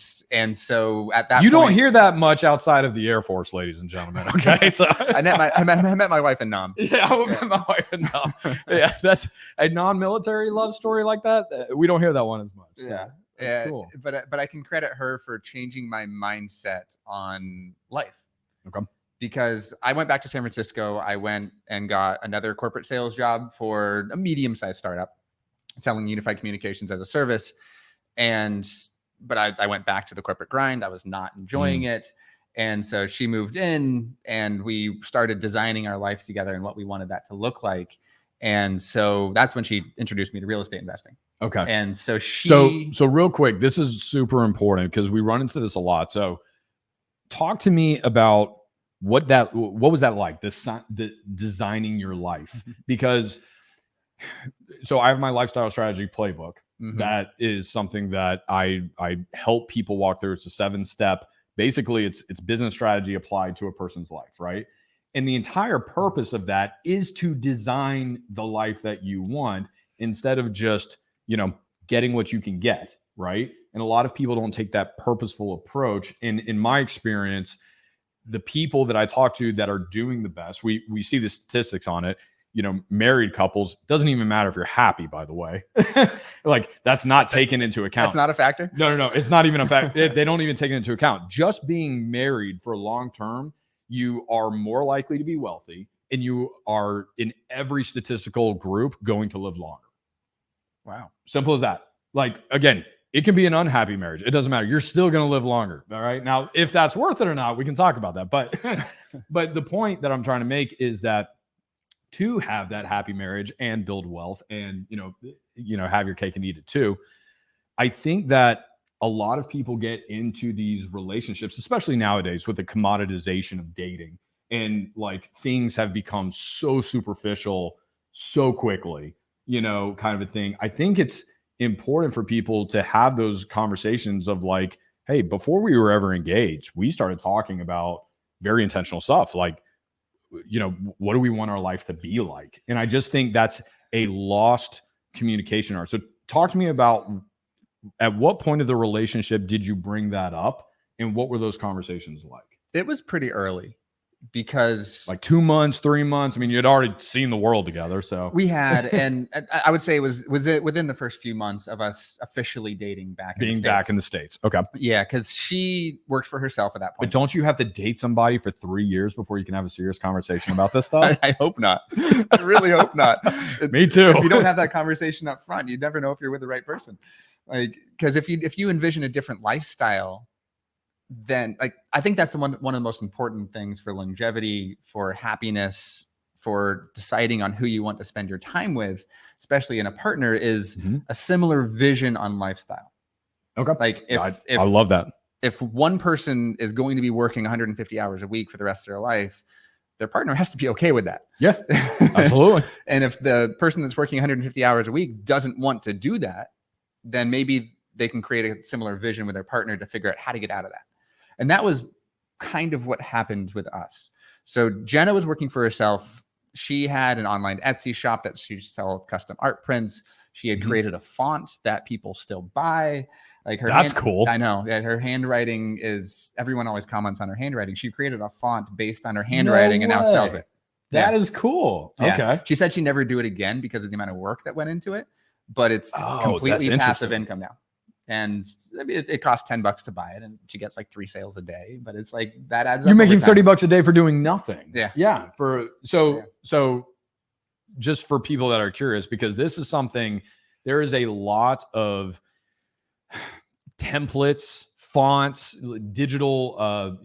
so at that you point, don't hear that much outside of the Air Force, ladies and gentlemen. Okay. So I met my wife in Nam. Yeah, I met my wife in Nam. Yeah, that's a non-military love story like that. We don't hear that one as much. So. Yeah. That's cool. But I can credit her for changing my mindset on life. Okay. Because I went back to San Francisco. I went and got another corporate sales job for a medium-sized startup selling unified communications as a service. But I went back to the corporate grind. I was not enjoying it. And so she moved in and we started designing our life together and what we wanted that to look like. And so that's when she introduced me to real estate investing. Okay. And so so real quick, this is super important because we run into this a lot. So talk to me about what was that like, the designing your life? Because so I have my lifestyle strategy playbook. Mm-hmm. That is something that I help people walk through. It's a 7-step. Basically, it's business strategy applied to a person's life, right? And the entire purpose of that is to design the life that you want instead of just, getting what you can get, right? And a lot of people don't take that purposeful approach. And in my experience, the people that I talk to that are doing the best, we see the statistics on it, married couples, doesn't even matter if you're happy, by the way. Like that's not taken into account. That's not a factor? No. It's not even a fact. They don't even take it into account. Just being married for long term, you are more likely to be wealthy and you are in every statistical group going to live longer. Wow. Simple as that. Like, again, it can be an unhappy marriage. It doesn't matter. You're still going to live longer. All right. Now, if that's worth it or not, we can talk about that. But the point that I'm trying to make is that to have that happy marriage and build wealth and, have your cake and eat it too. I think that a lot of people get into these relationships, especially nowadays with the commoditization of dating, and like things have become so superficial so quickly, kind of a thing. I think it's important for people to have those conversations of like, hey, before we were ever engaged, we started talking about very intentional stuff. Like, what do we want our life to be like? And I just think that's a lost communication art. So talk to me about at what point of the relationship did you bring that up and what were those conversations like? It was pretty early. because Like 2 months, 3 months. I mean, you had already seen the world together. So we had, and I would say it was it within the first few months of us officially dating back being back in the States. Okay. Yeah, because she worked for herself at that point. But don't you have to date somebody for 3 years before you can have a serious conversation about this stuff? I hope not. I really hope not. Me too. If you don't have that conversation up front, you never know if you're with the right person. Like, because if you envision a different lifestyle, then like I think that's one of the most important things for longevity, for happiness, for deciding on who you want to spend your time with, especially in a partner, is a similar vision on lifestyle. Okay. Like if I love that. If one person is going to be working 150 hours a week for the rest of their life, their partner has to be okay with that. Yeah, absolutely. And if the person that's working 150 hours a week doesn't want to do that, then maybe they can create a similar vision with their partner to figure out how to get out of that. And that was kind of what happened with us. So Jenna was working for herself. She had an online Etsy shop that she sell custom art prints. She had created a font that people still buy. Like that's cool. I know that her handwriting is, everyone always comments on her handwriting. She created a font based on her handwriting and now sells it. That is cool. Yeah. Okay. She said she'd never do it again because of the amount of work that went into it, but it's completely passive income now. And it costs $10 to buy it, and she gets like 3 sales a day. But it's like that adds up. You're making $30 a day for doing nothing. Yeah. Yeah. So just for people that are curious, because this is something, there is a lot of templates, fonts, digital,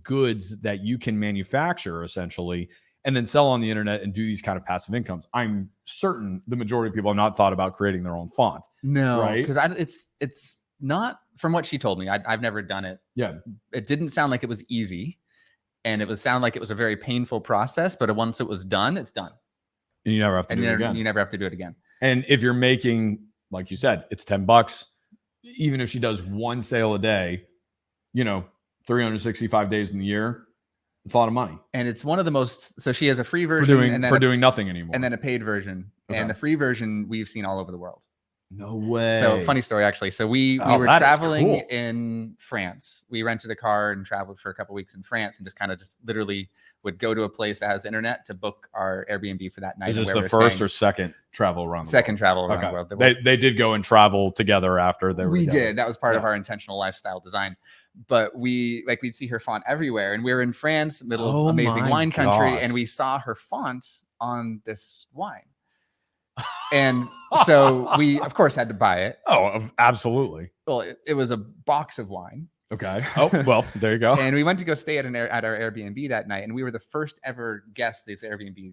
goods that you can manufacture essentially, and then sell on the internet and do these kind of passive incomes. I'm certain the majority of people have not thought about creating their own font. No, right? Because it's not, from what she told me. I've never done it. Yeah, it didn't sound like it was easy, and it sound like it was a very painful process. But once it was done, it's done. And you never have to do it again. You never have to do it again. And if you're making, like you said, it's $10. Even if she does 1 sale a day, 365 days in the year. It's a lot of money. And it's one of the most, so she has a free version for doing nothing anymore. And then a paid version. Okay. And the free version we've seen all over the world. No way. So funny story, actually. So we were traveling in France. We rented a car and traveled for a couple of weeks in France, and just literally would go to a place that has internet to book our Airbnb for that night. Is this the first or second travel around the world? Second travel around the world. They did go and travel together after they were We did. That was part of our intentional lifestyle design. But we'd see her font everywhere. And we were in France, middle of amazing wine country, and we saw her font on this wine. And so we, of course, had to buy it. Oh, absolutely. Well, it was a box of wine. Okay. Oh, well, there you go. And we went to go stay at our Airbnb that night. And we were the first ever guest this Airbnb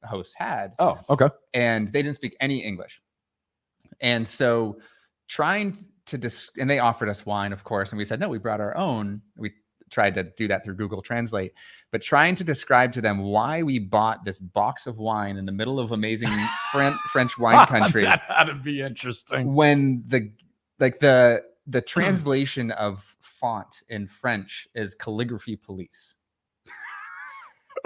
host had. Oh, okay. And they didn't speak any English. And so trying to and they offered us wine, of course. And we said, no, we brought our own. We tried to do that through Google Translate, but trying to describe to them why we bought this box of wine in the middle of amazing French wine country. That had to be interesting. When the translation of font in French is calligraphy police.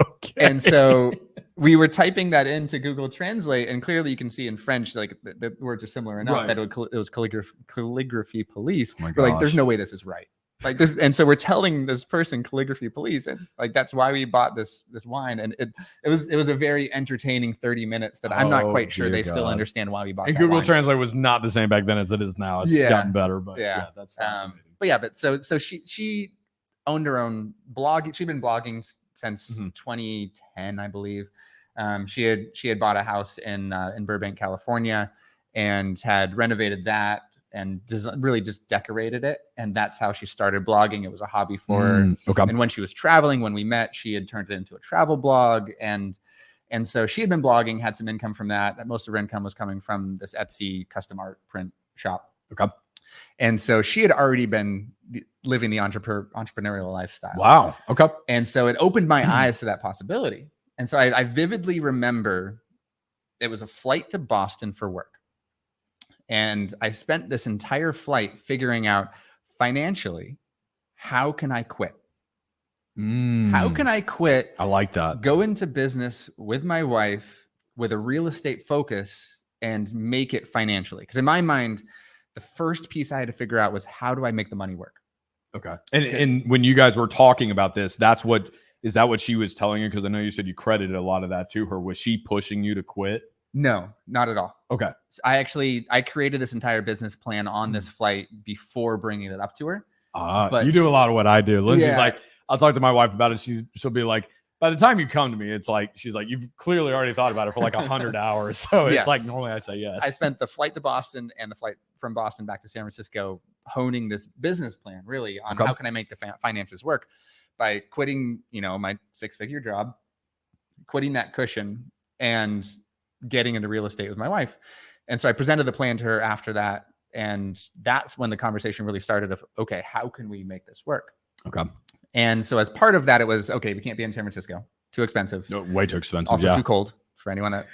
Okay. And so we were typing that into Google Translate, and clearly you can see in French, like the words are similar enough that it was calligraphy police. Oh, we're like, there's no way this is right. Like this, and so we're telling this person calligraphy police, and like that's why we bought this wine. And it was a very entertaining 30 minutes that I'm not quite sure they still understand why we bought. And Google Translate was not the same back then as it is now. It's gotten better, but yeah, that's fascinating. But so she owned her own blog. She'd been blogging since 2010, I believe. She had bought a house in Burbank, California, and had renovated that and really just decorated it. And that's how she started blogging. It was a hobby for her. Okay. And when she was traveling, when we met, she had turned it into a travel blog. And so she had been blogging, had some income from that. Most of her income was coming from this Etsy custom art print shop. Okay. And so she had already been living the entrepreneurial lifestyle. Wow. Okay. And so it opened my eyes to that possibility. And so I vividly remember it was a flight to Boston for work. And I spent this entire flight figuring out financially, how can I quit? How can I quit? I like that. Go into business with my wife with a real estate focus and make it financially. Because in my mind, the first piece I had to figure out was, how do I make the money work? Okay. And when you guys were talking about this, that's what Is that what she was telling you? Because I know you said you credited a lot of that to her. Was she pushing you to quit? No, not at all. Okay. I created this entire business plan on this flight before bringing it up to her. But you do a lot of what I do. Lindsay's like, I'll talk to my wife about it. She'll be like, by the time you come to me, it's like, she's like, you've clearly already thought about it for like 100 hours. So it's like, normally I say yes. I spent the flight to Boston and the flight from Boston back to San Francisco honing this business plan really on how can I make the finances work by quitting, my 6-figure job, quitting that cushion and getting into real estate with my wife. And so I presented the plan to her after that. And that's when the conversation really started of, okay, how can we make this work? Okay. And so as part of that, it was, okay, we can't be in San Francisco. Too expensive. No, way too expensive. Also too cold for anyone that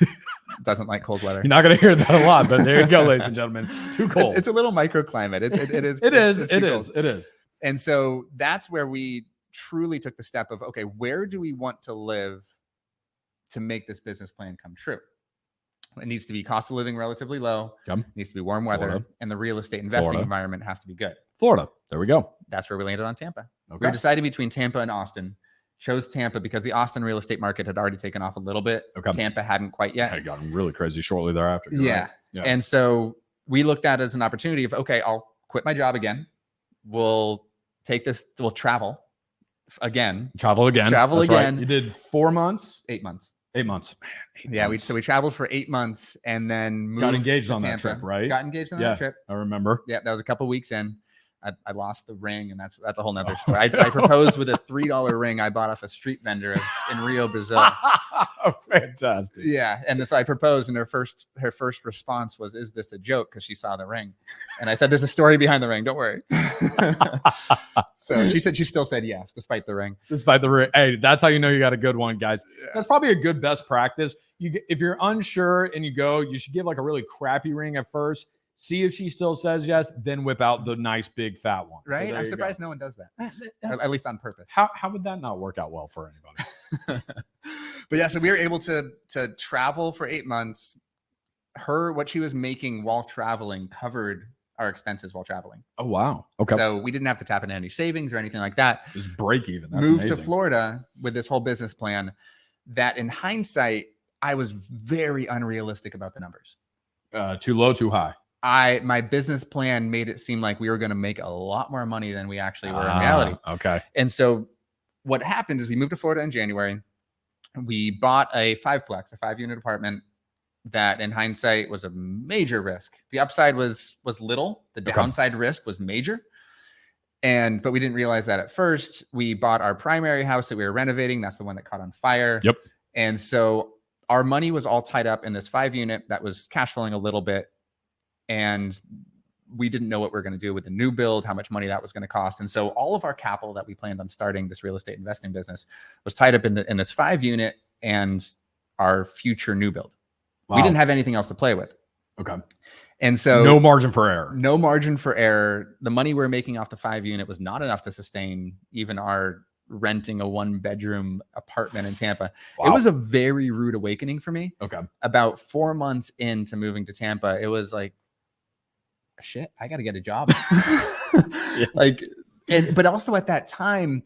doesn't like cold weather. You're not going to hear that a lot, but there you go, ladies and gentlemen. Too cold. It's a little microclimate. It is. It is. And so that's where we truly took the step of, okay, where do we want to live to make this business plan come true? It needs to be cost of living relatively low. It needs to be warm weather, and the real estate investing environment has to be good. Florida. There we go. That's where we landed on Tampa. We were deciding between Tampa and Austin. Chose Tampa because the Austin real estate market had already taken off a little bit. Tampa hadn't quite yet. It got really crazy shortly thereafter. Yeah. And so we looked at it as an opportunity of, okay, I'll quit my job again. We'll take this. We'll travel again. Travel again. Right. You did 4 months? 8 months. 8 months. Man, months. We traveled for 8 months and then moved got engaged to on Tampa. That trip, right? Got engaged on that trip. I remember. Yeah, that was a couple weeks in. I lost the ring, and that's a whole nother story. I proposed with a $3 ring I bought off a street vendor in Rio, Brazil. Fantastic. Yeah, and so I proposed, and her first response was, "Is this a joke?" Because she saw the ring, and I said, "There's a story behind the ring. Don't worry." So she still said yes, despite the ring. Despite the ring. Hey, that's how you know you got a good one, guys. That's probably a good best practice. If you're unsure and you go, you should give like a really crappy ring at first. See if she still says yes, then whip out the nice big fat one. Right? So I'm surprised no one does that, at least on purpose. How would that not work out well for anybody? But yeah, so we were able to travel for 8 months. What she was making while traveling covered our expenses while traveling. Oh, wow. Okay. So we didn't have to tap into any savings or anything like that. It was break even. That's moved amazing. To Florida with this whole business plan that in hindsight, I was very unrealistic about the numbers. Too low, too high. My business plan made it seem like we were going to make a lot more money than we actually were in reality. Okay. And so what happened is we moved to Florida in January. We bought a 5-plex, a 5-unit apartment that in hindsight was a major risk. The upside was little. The downside risk was major. But we didn't realize that at first. We bought our primary house that we were renovating. That's the one that caught on fire. Yep. And so our money was all tied up in this 5-unit that was cash flowing a little bit. And we didn't know what we were going to do with the new build, how much money that was going to cost. And so all of our capital that we planned on starting this real estate investing business was tied up in this 5-unit and our future new build. Wow. We didn't have anything else to play with. Okay. And so no margin for error. No margin for error. The money we were making off the 5-unit was not enough to sustain even our renting a 1-bedroom apartment in Tampa. Wow. It was a very rude awakening for me. Okay. About 4 months into moving to Tampa, it was like, shit, I got to get a job. But also at that time,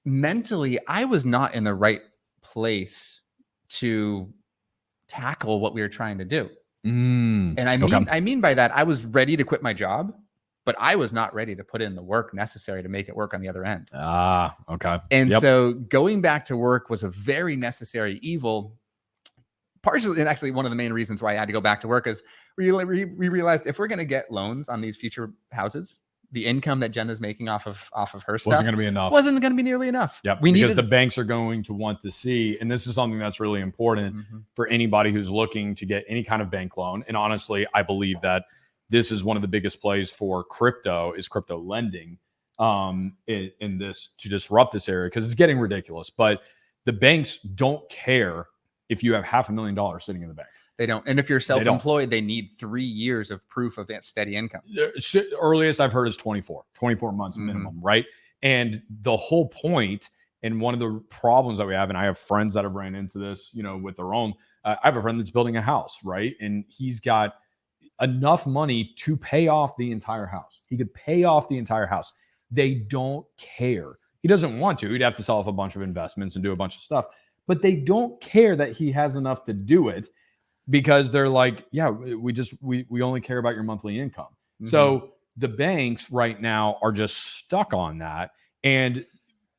mentally, I was not in the right place to tackle what we were trying to do. And I mean by that, I was ready to quit my job, but I was not ready to put in the work necessary to make it work on the other end. Okay. And so going back to work was a very necessary evil. Partially, and actually one of the main reasons why I had to go back to work is we realized if we're going to get loans on these future houses, the income that Jenna's making off of her stuff wasn't going to be enough. Wasn't going to be nearly enough. Yep. Because the banks are going to want to see, and this is something that's really important for anybody who's looking to get any kind of bank loan. And honestly, I believe that this is one of the biggest plays for crypto lending in this to disrupt this area because it's getting ridiculous. But the banks don't care if you have $500,000 sitting in the bank. They don't. And if you're self-employed, they need 3 years of proof of that steady income. Earliest I've heard is 24 months minimum, right? And the whole point, and one of the problems that we have, and I have friends that have ran into this, with their own, I have a friend that's building a house, right? And he's got enough money to pay off the entire house. He could pay off the entire house. They don't care. He doesn't want to. He'd have to sell off a bunch of investments and do a bunch of stuff. But they don't care that he has enough to do it because they're like, yeah, we only care about your monthly income. Mm-hmm. So the banks right now are just stuck on that. And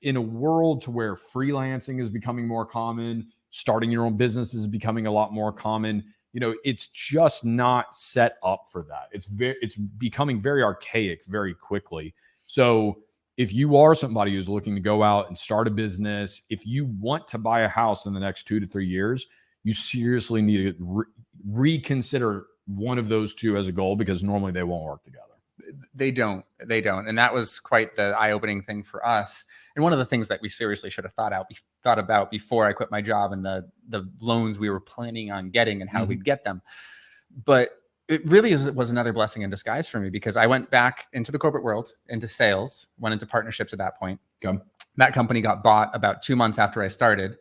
in a world to where freelancing is becoming more common, starting your own business is becoming a lot more common, it's just not set up for that. It's becoming very archaic very quickly. So if you are somebody who's looking to go out and start a business, if you want to buy a house in the next 2 to 3 years, you seriously need to reconsider one of those two as a goal, because normally they won't work together. They don't. And that was quite the eye-opening thing for us. And one of the things that we seriously should have thought about before I quit my job, and the loans we were planning on getting and how we'd get them. But it really was another blessing in disguise for me, because I went back into the corporate world, into sales, went into partnerships at that point. Okay. That company got bought about 2 months after I started.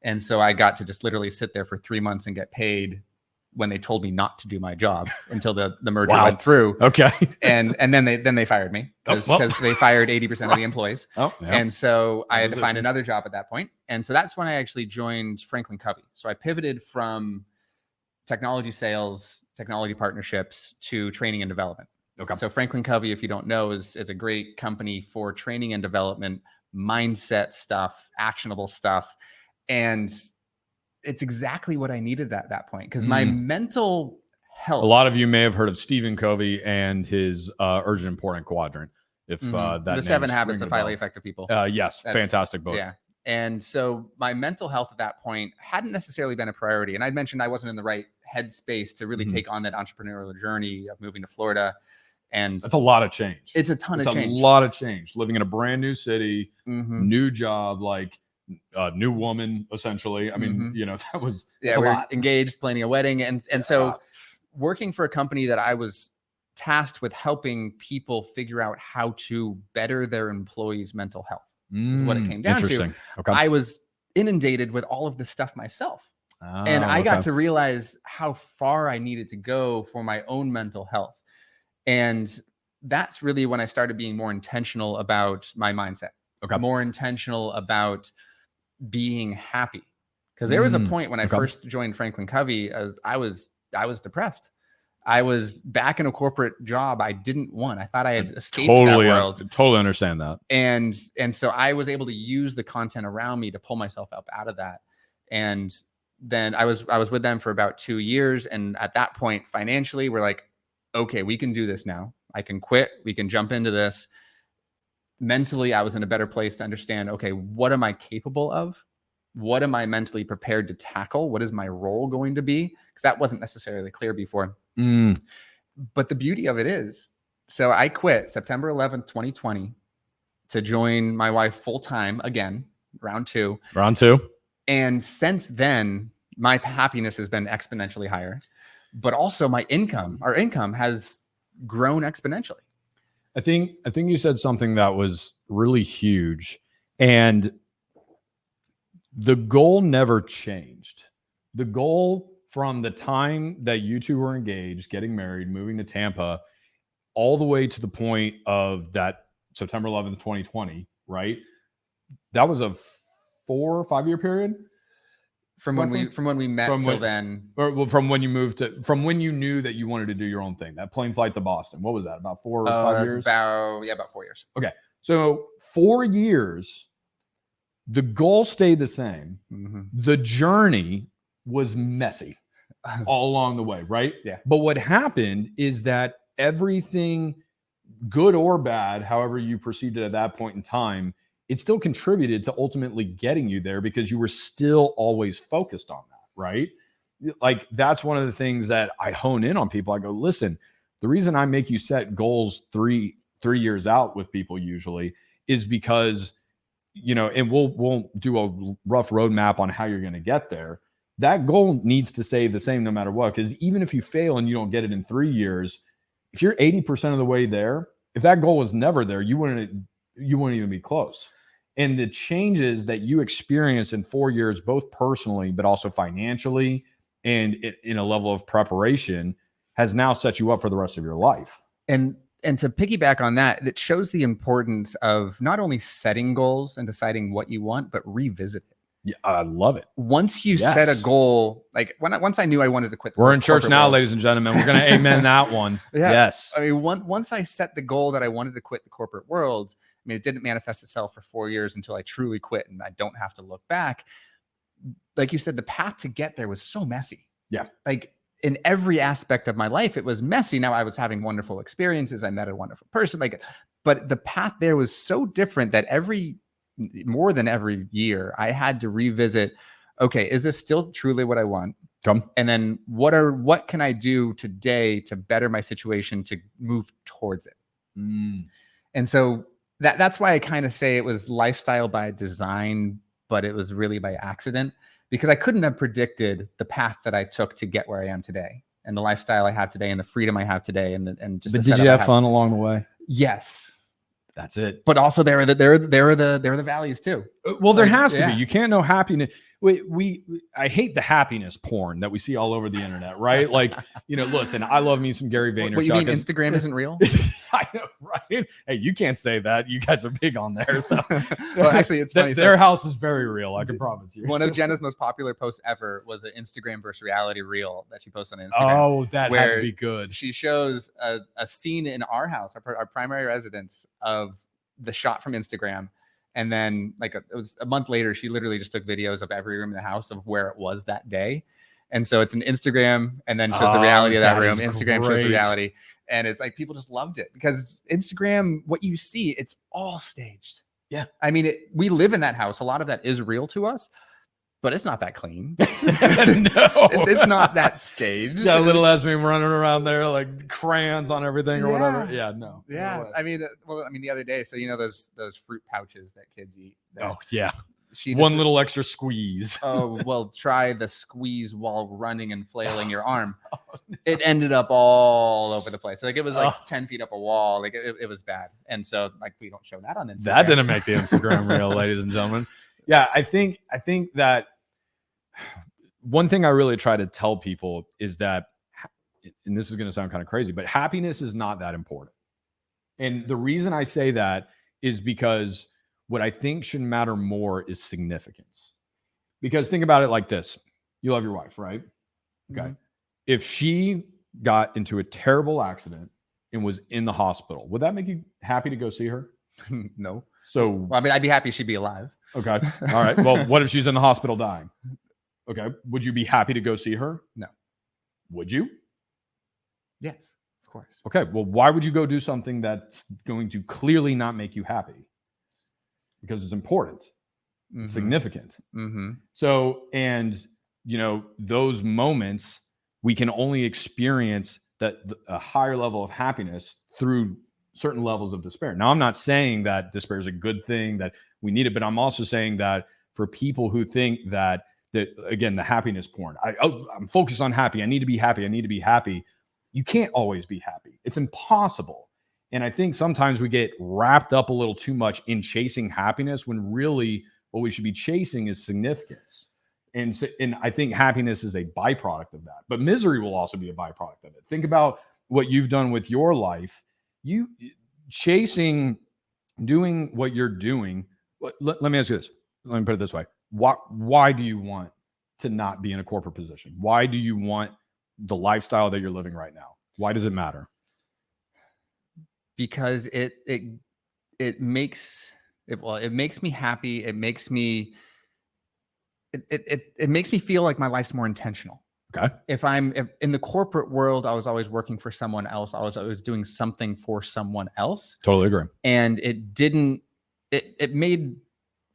And so I got to just literally sit there for 3 months and get paid when they told me not to do my job until the merger went through. Okay. and then they fired me because they fired 80% of the employees. And so I had to find another job at that point. And so that's when I actually joined Franklin Covey. So I pivoted from technology sales, technology partnerships to training and development. Okay. So Franklin Covey, if you don't know, is a great company for training and development, mindset stuff, actionable stuff. And it's exactly what I needed at that point, because my mental health. A lot of you may have heard of Stephen Covey and his urgent important quadrant. If the 7 habits of highly effective people. Yes, fantastic book. Yeah. And so my mental health at that point hadn't necessarily been a priority. And I mentioned I wasn't in the right headspace to really take on that entrepreneurial journey of moving to Florida. And that's a lot of change. It's a ton of change. It's a lot of change. Living in a brand new city, new job, like new woman, essentially. I mean, that was we're engaged, planning a wedding. And so working for a company that I was tasked with helping people figure out how to better their employees' mental health is what it came down to. Okay. I was inundated with all of this stuff myself. And I got to realize how far I needed to go for my own mental health. And that's really when I started being more intentional about my mindset. More intentional about being happy. Because there was a point when I first joined Franklin Covey, I was depressed. I was back in a corporate job I didn't want. I thought I had escaped that world. Totally understand that. And so I was able to use the content around me to pull myself up out of that. And then I was with them for about 2 years. And at that point, financially, we're like, okay, we can do this now. I can quit. We can jump into this. Mentally, I was in a better place to understand, okay, what am I capable of? What am I mentally prepared to tackle? What is my role going to be? Because that wasn't necessarily clear before. But the beauty of it is, so I quit September 11th, 2020 to join my wife full-time again, round two. And since then, my happiness has been exponentially higher, but also our income has grown exponentially. I think you said something that was really huge, and the goal never changed. The goal from the time that you two were engaged, getting married, moving to Tampa, all the way to the point of that September 11th, 2020, right? That was a 4 or 5 year period from when we met till then. Or from when you moved to, from when you knew that you wanted to do your own thing. That plane flight to Boston. What was that? About 4 or 5 years? About 4 years. Okay, so 4 years. The goal stayed the same. The journey was messy all along the way, right? Yeah. But what happened is that everything, good or bad, however you perceived it at that point in time, it still contributed to ultimately getting you there because you were still always focused on that, right? Like, that's one of the things that I hone in on people. I go, listen, the reason I make you set goals three years out with people usually is because, and we'll do a rough roadmap on how you're going to get there. That goal needs to stay the same no matter what. Because even if you fail and you don't get it in 3 years, if you're 80% of the way there, if that goal was never there, you wouldn't even be close. And the changes that you experience in 4 years, both personally, but also financially and in a level of preparation, has now set you up for the rest of your life. And And to piggyback on that, it shows the importance of not only setting goals and deciding what you want, but revisit it. Yeah, I love it. Once you set a goal, like once I knew I wanted to quit. We're in church now, ladies and gentlemen. We're going to amen that one. Yeah. Yes. I mean, once I set the goal that I wanted to quit the corporate world, I mean, it didn't manifest itself for 4 years until I truly quit and I don't have to look back. Like you said, the path to get there was so messy. Yeah. Like in every aspect of my life, it was messy. Now I was having wonderful experiences. I met a wonderful person. But the path there was so different that more than every year, I had to revisit, okay, is this still truly what I want? And then what can I do today to better my situation to move towards it? And so that's why I kind of say it was lifestyle by design, but it was really by accident, because I couldn't have predicted the path that I took to get where I am today and the lifestyle I have today and the freedom I have today. And just, but did you have fun along the way? Yes. That's it. But also there are the valleys too. Well, there has to be. You can't know happiness. I hate the happiness porn that we see all over the internet, right? Like, listen, I love me some Gary Vaynerchuk. What you mean Instagram isn't real? I know, right? Hey, you can't say that. You guys are big on there. So, well, actually, it's funny. Their house is very real. I can promise you. One of Jenna's most popular posts ever was an Instagram versus reality reel that she posted on Instagram. Oh, that had to be good. She shows a scene in our house, our primary residence, of the shot from Instagram. And then it was a month later, she literally just took videos of every room in the house of where it was that day. And so it's an Instagram and then shows the reality of that room. Instagram shows the reality. And it's like, people just loved it because Instagram, what you see, it's all staged. Yeah. I mean, we live in that house. A lot of that is real to us, but it's not that clean. No, it's not that staged. Yeah, little Esme running around there like crayons on everything or whatever. Yeah, no. Yeah, no, I mean, the other day, so those fruit pouches that kids eat. Oh yeah, one little extra squeeze. Oh well, try the squeeze while running and flailing your arm. Oh, no. It ended up all over the place. Like it was 10 feet up a wall. Like it was bad. And so we don't show that on Instagram. That didn't make the Instagram reel, ladies and gentlemen. Yeah, I think that one thing I really try to tell people is that, and this is going to sound kind of crazy, but happiness is not that important. And the reason I say that is because what I think should matter more is significance. Because think about it like this. You love your wife, right? Okay. Mm-hmm. If she got into a terrible accident and was in the hospital, would that make you happy to go see her? No. So, well, I mean, I'd be happy she'd be alive. Okay. All right. Well, what if she's in the hospital dying? Okay. Would you be happy to go see her? No. Would you? Yes, of course. Okay. Well, why would you go do something that's going to clearly not make you happy? Because it's important, significant. Mm-hmm. So, and those moments we can only experience a higher level of happiness through certain levels of despair. Now, I'm not saying that despair is a good thing, that we need it, but I'm also saying that for people who think that again, the happiness porn, I'm focused on happy. I need to be happy. I need to be happy. You can't always be happy. It's impossible. And I think sometimes we get wrapped up a little too much in chasing happiness when really what we should be chasing is significance. And I think happiness is a byproduct of that, but misery will also be a byproduct of it. Think about what you've done with your life. You doing what you're doing. Let me ask you this. Let me put it this way. Why do you want to not be in a corporate position? Why do you want the lifestyle that you're living right now? Why does it matter? Because it makes me happy. It makes me feel like my life's more intentional. Okay. If in the corporate world, I was always working for someone else. I was always doing something for someone else. Totally agree. And it made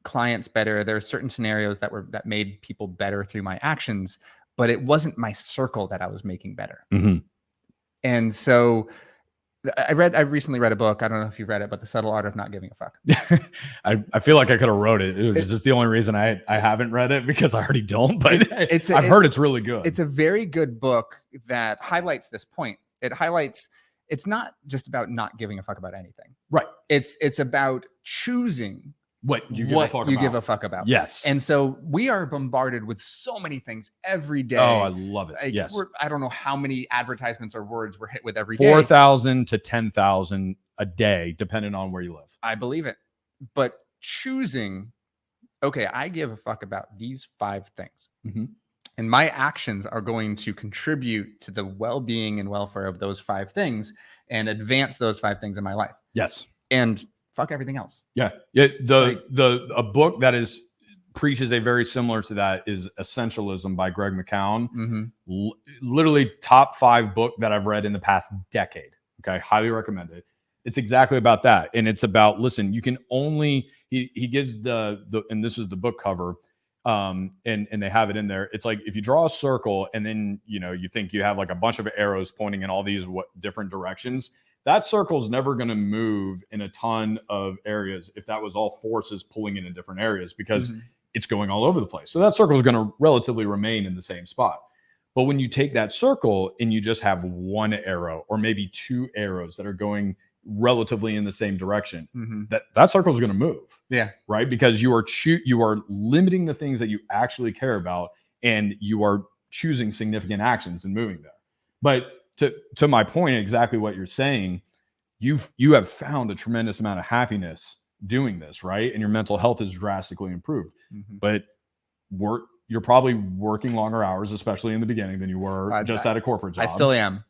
clients better. There are certain scenarios that made people better through my actions, but it wasn't my circle that I was making better. Mm-hmm. And so I recently read a book. I don't know if you've read it, but The Subtle Art of Not Giving a Fuck. I feel like I could have wrote it. It was just the only reason I haven't read it, because I already don't, but I've heard it's really good. It's a very good book that highlights this point. It highlights, it's not just about not giving a fuck about anything. Right. It's about choosing what you give a fuck about. Yes. And so we are bombarded with so many things every day. Oh, I love it. Like, yes. I don't know how many advertisements or words we're hit with every day. 4,000 to 10,000 a day, depending on where you live. I believe it. But choosing, okay, I give a fuck about these 5 things. And my actions are going to contribute to the well-being and welfare of those 5 things and advance those 5 things in my life. Yes. And fuck everything else. Yeah. A book that preaches a very similar to that is Essentialism by Greg McKeown. Literally top 5 book that I've read in the past decade. Okay. Highly recommend it. It's exactly about that. And it's about, listen, you can only, he gives and this is the book cover. And they have it in there. It's like, if you draw a circle and then, you think you have like a bunch of arrows pointing in all these different directions, that circle is never going to move in a ton of areas if that was all forces pulling in different areas, because it's going all over the place. So that circle is going to relatively remain in the same spot. But when you take that circle and you just have one arrow or maybe 2 arrows that are going relatively in the same direction, that circle is going to move. Yeah. Right. Because you are limiting the things that you actually care about, and you are choosing significant actions and moving there. But to my point, exactly what you're saying, you have found a tremendous amount of happiness doing this, right? And your mental health is drastically improved. But you're probably working longer hours, especially in the beginning, than you were at a corporate job. I still am.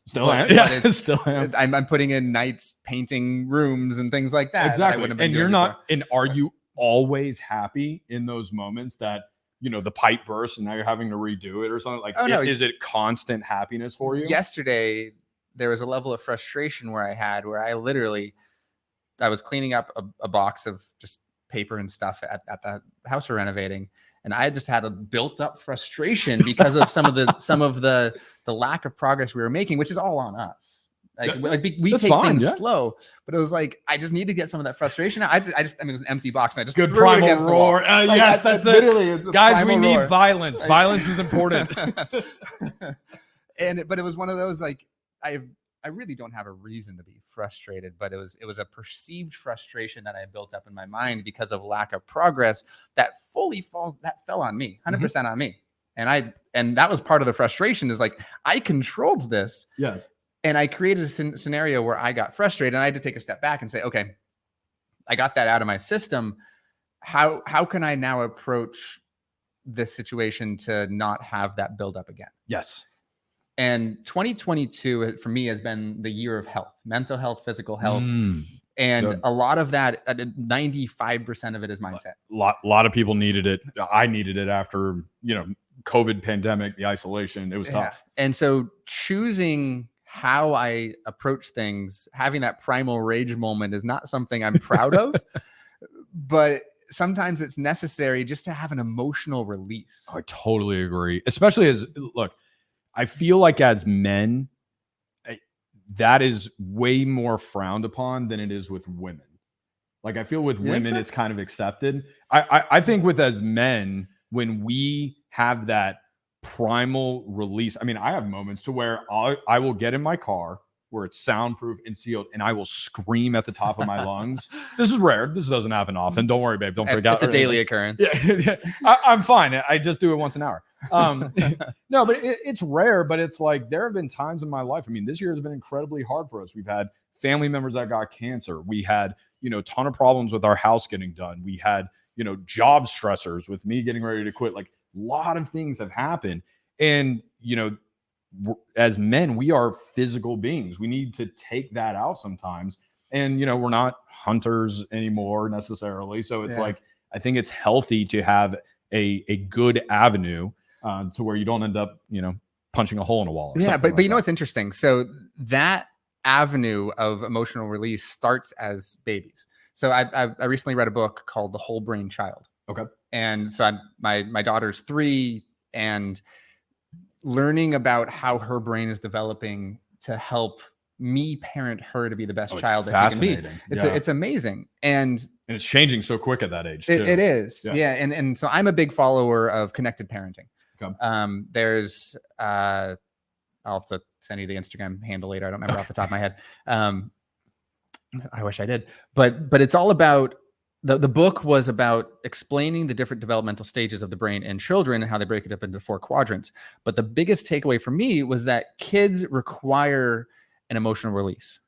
I'm putting in nights painting rooms and things like that. Exactly. And you're not. And are you always happy in those moments that the pipe bursts and now you're having to redo it or something? Like, is it constant happiness for you? Yesterday, there was a level of frustration where I was cleaning up a box of just paper and stuff at the house we're renovating. And I just had a built up frustration because of some of the lack of progress we were making, which is all on us. We take things slow, but it was like, I just need to get some of that frustration out. It was an empty box, and I just good primal roar. Yes, that's it. Literally, guys, we need violence. Violence is important. But it was one of those, like, I really don't have a reason to be frustrated, but it was a perceived frustration that I built up in my mind because of lack of progress that fell on me, 100% on me. And that was part of the frustration, is like, I controlled this. Yes. And I created a scenario where I got frustrated, and I had to take a step back and say, okay, I got that out of my system. How can I now approach this situation to not have that build up again? Yes. And 2022 for me has been the year of health, mental health, physical health. And a lot of that, 95% of it is mindset. A lot of people needed it. I needed it after, COVID pandemic, the isolation. It was tough. And so choosing how I approach things, having that primal rage moment, is not something I'm proud of, but sometimes it's necessary just to have an emotional release. I totally agree. Especially I feel like as men, that is way more frowned upon than it is with women. Like, I feel with women, it's kind of accepted. I think with as men, when we have that primal release, I mean, I have moments to where I will get in my car where it's soundproof and sealed, and I will scream at the top of my lungs. This is rare. This doesn't happen often. Don't worry, babe. Don't forget. It's a daily occurrence. Yeah. I'm fine. I just do it once an hour. No, but it's rare, but it's like, there have been times in my life. I mean, this year has been incredibly hard for us. We've had family members that got cancer. We had, a ton of problems with our house getting done. We had, job stressors with me getting ready to quit. Like, a lot of things have happened. And, as men, we are physical beings. We need to take that out sometimes. And, we're not hunters anymore necessarily. So it's like, I think it's healthy to have a good avenue to where you don't end up, punching a hole in a wall. But what's interesting? So that avenue of emotional release starts as babies. So I recently read a book called The Whole Brain Child. Okay. And so my daughter's 3, and learning about how her brain is developing to help me parent her to be the best child that she can be. It's amazing. And it's changing so quick at that age too. It is. Yeah. And so I'm a big follower of connected parenting. Okay. There's I'll have to send you the Instagram handle later. I don't remember off the top of my head. I wish I did. But it's all about The book was about explaining the different developmental stages of the brain in children and how they break it up into 4 quadrants. But the biggest takeaway for me was that kids require an emotional release.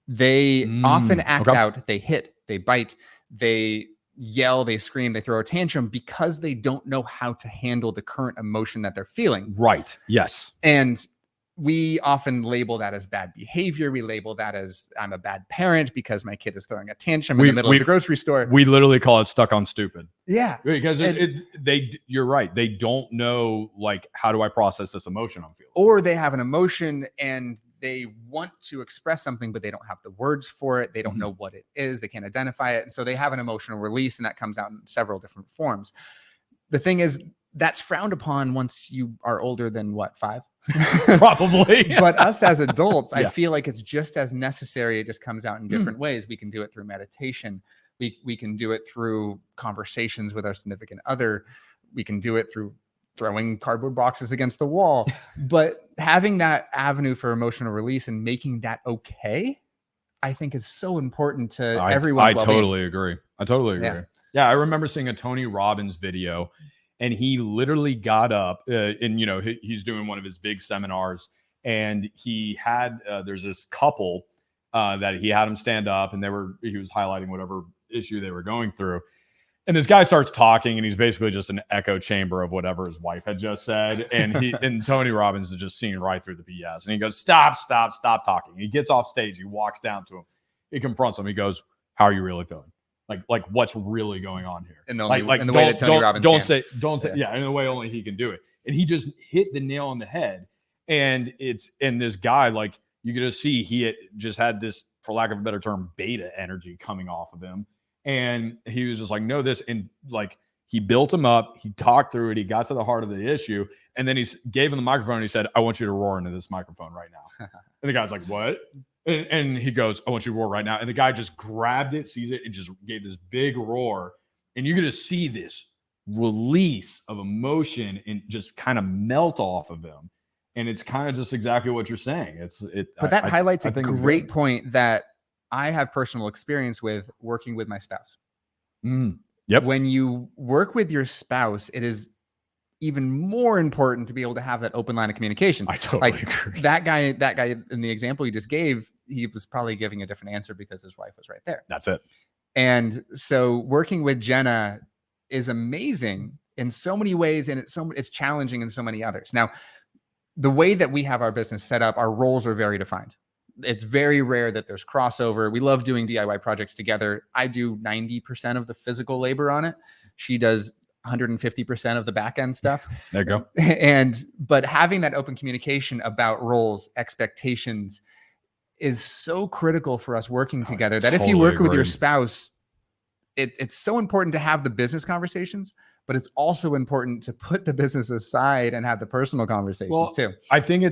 They often act out, they hit, they bite, they yell, they scream, they throw a tantrum because they don't know how to handle the current emotion that they're feeling. Right. Yes. And we often label that as bad behavior. We label that as I'm a bad parent because my kid is throwing a tantrum in the middle of the grocery store. We literally call it stuck on stupid. Yeah. Because you're right. They don't know, like, how do I process this emotion I'm feeling? Or they have an emotion and they want to express something, but they don't have the words for it. They don't know what it is. They can't identify it. And so they have an emotional release, and that comes out in several different forms. The thing is, that's frowned upon once you are older than 5? Probably. But us as adults, I feel like it's just as necessary. It just comes out in different ways. We can do it through meditation. We can do it through conversations with our significant other. We can do it through throwing cardboard boxes against the wall. But having that avenue for emotional release and making that okay, I think is so important to everyone's well-being. Totally agree. I totally agree. Yeah, I remember seeing a Tony Robbins video, and he literally got up and, you know, he's doing one of his big seminars, and he had, there's this couple that he had him stand up, and he was highlighting whatever issue they were going through. And this guy starts talking, and he's basically just an echo chamber of whatever his wife had just said. And Tony Robbins is just seeing right through the BS. And he goes, stop talking. He gets off stage. He walks down to him. He confronts him. He goes, how are you really feeling? Like what's really going on here? In the way that Tony Robbins don't say, in the way only he can do it. And he just hit the nail on the head. And this guy, like, you could just see he just had this, for lack of a better term, beta energy coming off of him. And he was just like, no, this. And like, he built him up. He talked through it. He got to the heart of the issue. And then he gave him the microphone. And he said, I want you to roar into this microphone right now. And the guy's like, what? And he goes, I want you to roar right now. And the guy just grabbed it, sees it, and just gave this big roar. And you could just see this release of emotion and just kind of melt off of him. And it's kind of just exactly what you're saying. But that highlights a great point that I have personal experience with working with my spouse. Yep. When you work with your spouse, it is even more important to be able to have that open line of communication. I totally agree. That guy in the example you just gave, he was probably giving a different answer because his wife was right there. That's it. And so working with Jenna is amazing in so many ways, and it's challenging in so many others. Now, the way that we have our business set up, our roles are very defined. It's very rare that there's crossover. We love doing DIY projects together. I do 90% of the physical labor on it. She does 150% of the back end stuff. There you go. But having that open communication about roles, expectations is so critical for us working together that if you work with your spouse, it's so important to have the business conversations, but it's also important to put the business aside and have the personal conversations too. I think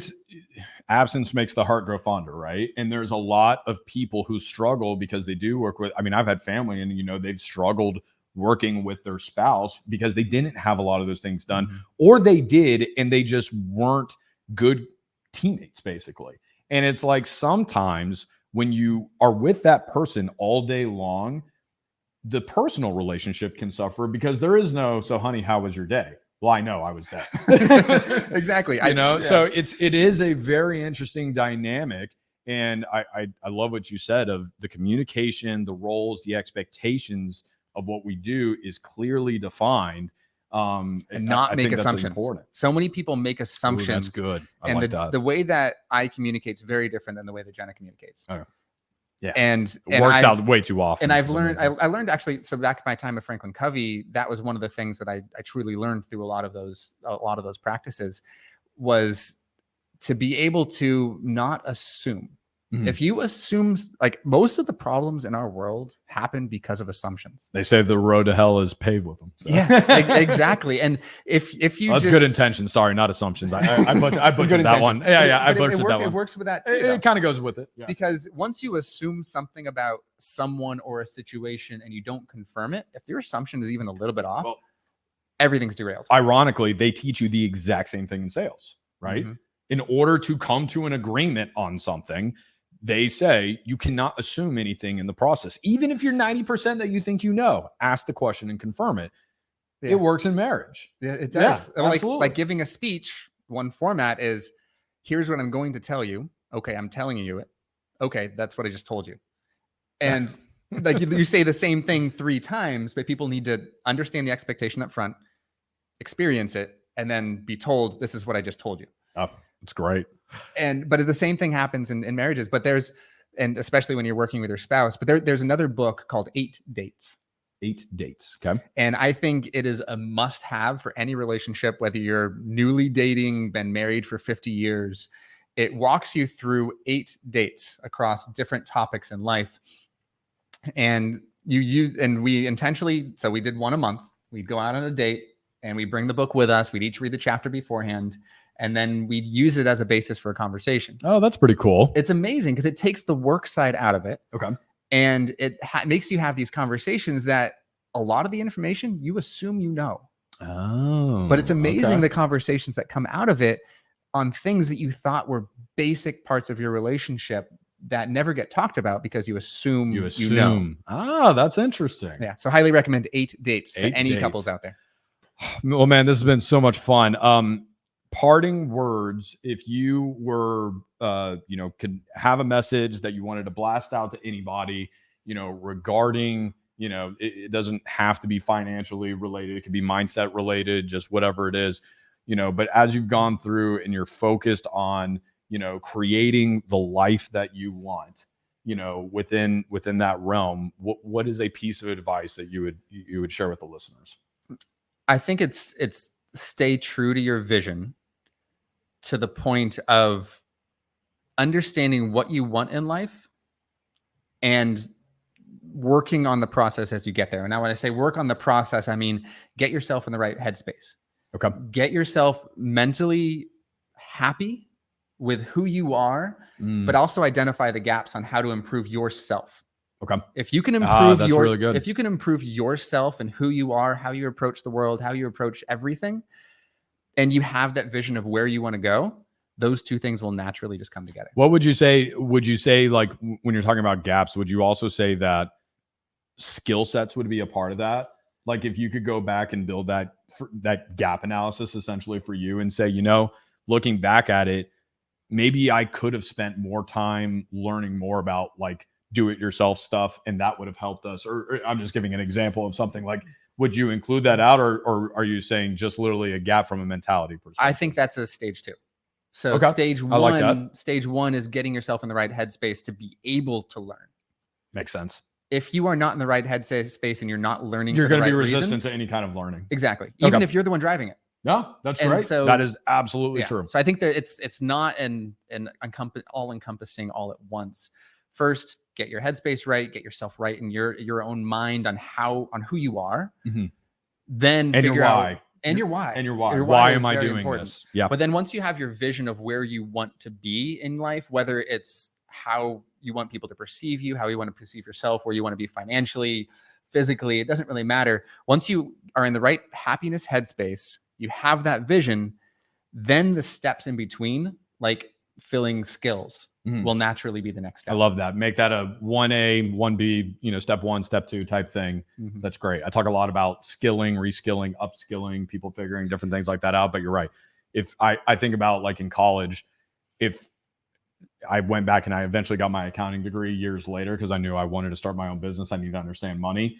absence makes the heart grow fonder, right? And there's a lot of people who struggle because they do work with, I've had family and, they've struggled working with their spouse because they didn't have a lot of those things done, or they did, and they just weren't good teammates, basically. And it's like, sometimes when you are with that person all day long, the personal relationship can suffer because there is no, so honey, how was your day? Well, I know I was dead. Exactly. So it is a very interesting dynamic. And I love what you said of the communication, the roles, the expectations of what we do is clearly defined. And not make assumptions. So many people make assumptions. That's good. And the way that I communicate is very different than the way that Jenna communicates. Okay. Yeah. And it works out way too often. And I learned actually, so back in my time at Franklin Covey, that was one of the things that I truly learned through a lot of those practices was to be able to not assume. If you assume, like, most of the problems in our world happen because of assumptions. They say the road to hell is paved with them. So. Yeah, exactly. And if you that's good intentions. Sorry, not assumptions. I butchered that one. Yeah. I butchered that one. It works with that too. It kind of goes with it. Yeah. Because once you assume something about someone or a situation and you don't confirm it, if your assumption is even a little bit off, everything's derailed. Ironically, they teach you the exact same thing in sales, right? In order to come to an agreement on something, they say you cannot assume anything in the process. Even if you're 90% that you think you know, ask the question and confirm it. Yeah. It works in marriage. Yeah, it does. Yeah, like giving a speech, one format is, here's what I'm going to tell you. Okay, I'm telling you it. Okay, that's what I just told you. And like you say the same thing 3 times, but people need to understand the expectation up front, experience it, and then be told, this is what I just told you. Oh, that's great. But the same thing happens in marriages, and especially when you're working with your spouse, but there's another book called 8 Dates. 8 Dates. Okay. And I think it is a must have for any relationship, whether you're newly dating, been married for 50 years. It walks you through 8 dates across different topics in life. And we intentionally, so we did one a month. We'd go out on a date and we bring the book with us. We'd each read the chapter beforehand. And then we'd use it as a basis for a conversation. Oh, that's pretty cool. It's amazing because it takes the work side out of it. Okay. And it makes you have these conversations that a lot of the information you assume you know. Oh. But it's amazing the conversations that come out of it on things that you thought were basic parts of your relationship that never get talked about because you assume you know. Ah, that's interesting. Yeah. So highly recommend 8 Dates to any couples out there. Well, man, this has been so much fun. Parting words, if you were could have a message that you wanted to blast out to anybody, regarding, it doesn't have to be financially related, it could be mindset related, just whatever it is, but as you've gone through and you're focused on, creating the life that you want, within that realm, what is a piece of advice that you would share with the listeners? I think it's stay true to your vision, to the point of understanding what you want in life and working on the process as you get there. And now when I say work on the process, I mean, get yourself in the right headspace. Okay. Get yourself mentally happy with who you are, but also identify the gaps on how to improve yourself. Okay. If you can improve really good. If you can improve yourself and who you are, how you approach the world, how you approach everything, and you have that vision of where you want to go, those 2 things will naturally just come together. What would you say? Would you say, like, when you're talking about gaps, would you also say that skill sets would be a part of that? Like, if you could go back and build that gap analysis essentially for you and say, looking back at it, maybe I could have spent more time learning more about like do-it-yourself stuff, and that would have helped us. Or I'm just giving an example of something. Like, would you include that out, or are you saying just literally a gap from a mentality perspective? I think that's a stage 2. So stage 1, like that. Stage 1 is getting yourself in the right headspace to be able to learn. Makes sense. If you are not in the right headspace and you're not learning, you're going to be resistant to any kind of learning. Exactly. Even if you're the one driving it. No, that's great. So, that is absolutely true. So I think that it's not an all-encompassing all at once. First, get your headspace right, get yourself right in your own mind on who you are. Mm-hmm. Then figure out your why. Why am I doing important. This? Yeah. But then once you have your vision of where you want to be in life, whether it's how you want people to perceive you, how you want to perceive yourself, where you want to be financially, physically, it doesn't really matter. Once you are in the right happiness headspace, you have that vision, then the steps in between, like filling skills, will naturally be the next step. I love that. Make that a 1A, 1B, step 1, step 2 type thing. Mm-hmm. That's great. I talk a lot about skilling, reskilling, upskilling, people figuring different things like that out. But you're right. If I think about, like, in college, if I went back and I eventually got my accounting degree years later because I knew I wanted to start my own business, I need to understand money,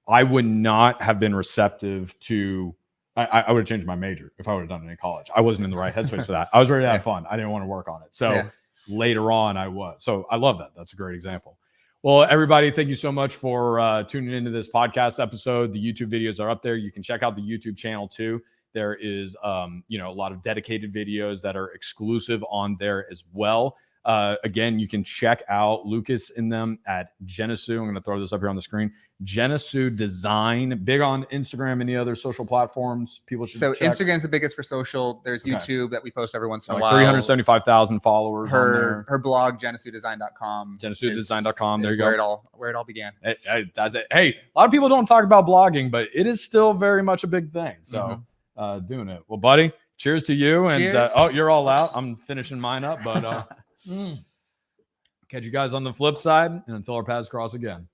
I would not have been receptive to I would have changed my major if I would have done it in college. I wasn't in the right headspace for that. I was ready to have fun. I didn't want to work on it. So later on I was. So I love that. That's a great example. Well, everybody, thank you so much for tuning into this podcast episode. The YouTube videos are up there. You can check out the YouTube channel too. There is, a lot of dedicated videos that are exclusive on there as well. Again, you can check out Lucas in them at Genesu. I'm going to throw this up here on the screen. Genesu Design, big on Instagram, any other social platforms people should check. Instagram's the biggest for social. There's YouTube that we post every once in a while. 375,000 followers. Her blog, genesudesign.com. Genesudesign.com. There you go. Where it all began. That's it. Hey, a lot of people don't talk about blogging, but it is still very much a big thing. So doing it. Well, buddy, cheers to you. Cheers. And you're all out. I'm finishing mine up, but Catch you guys on the flip side, and until our paths cross again.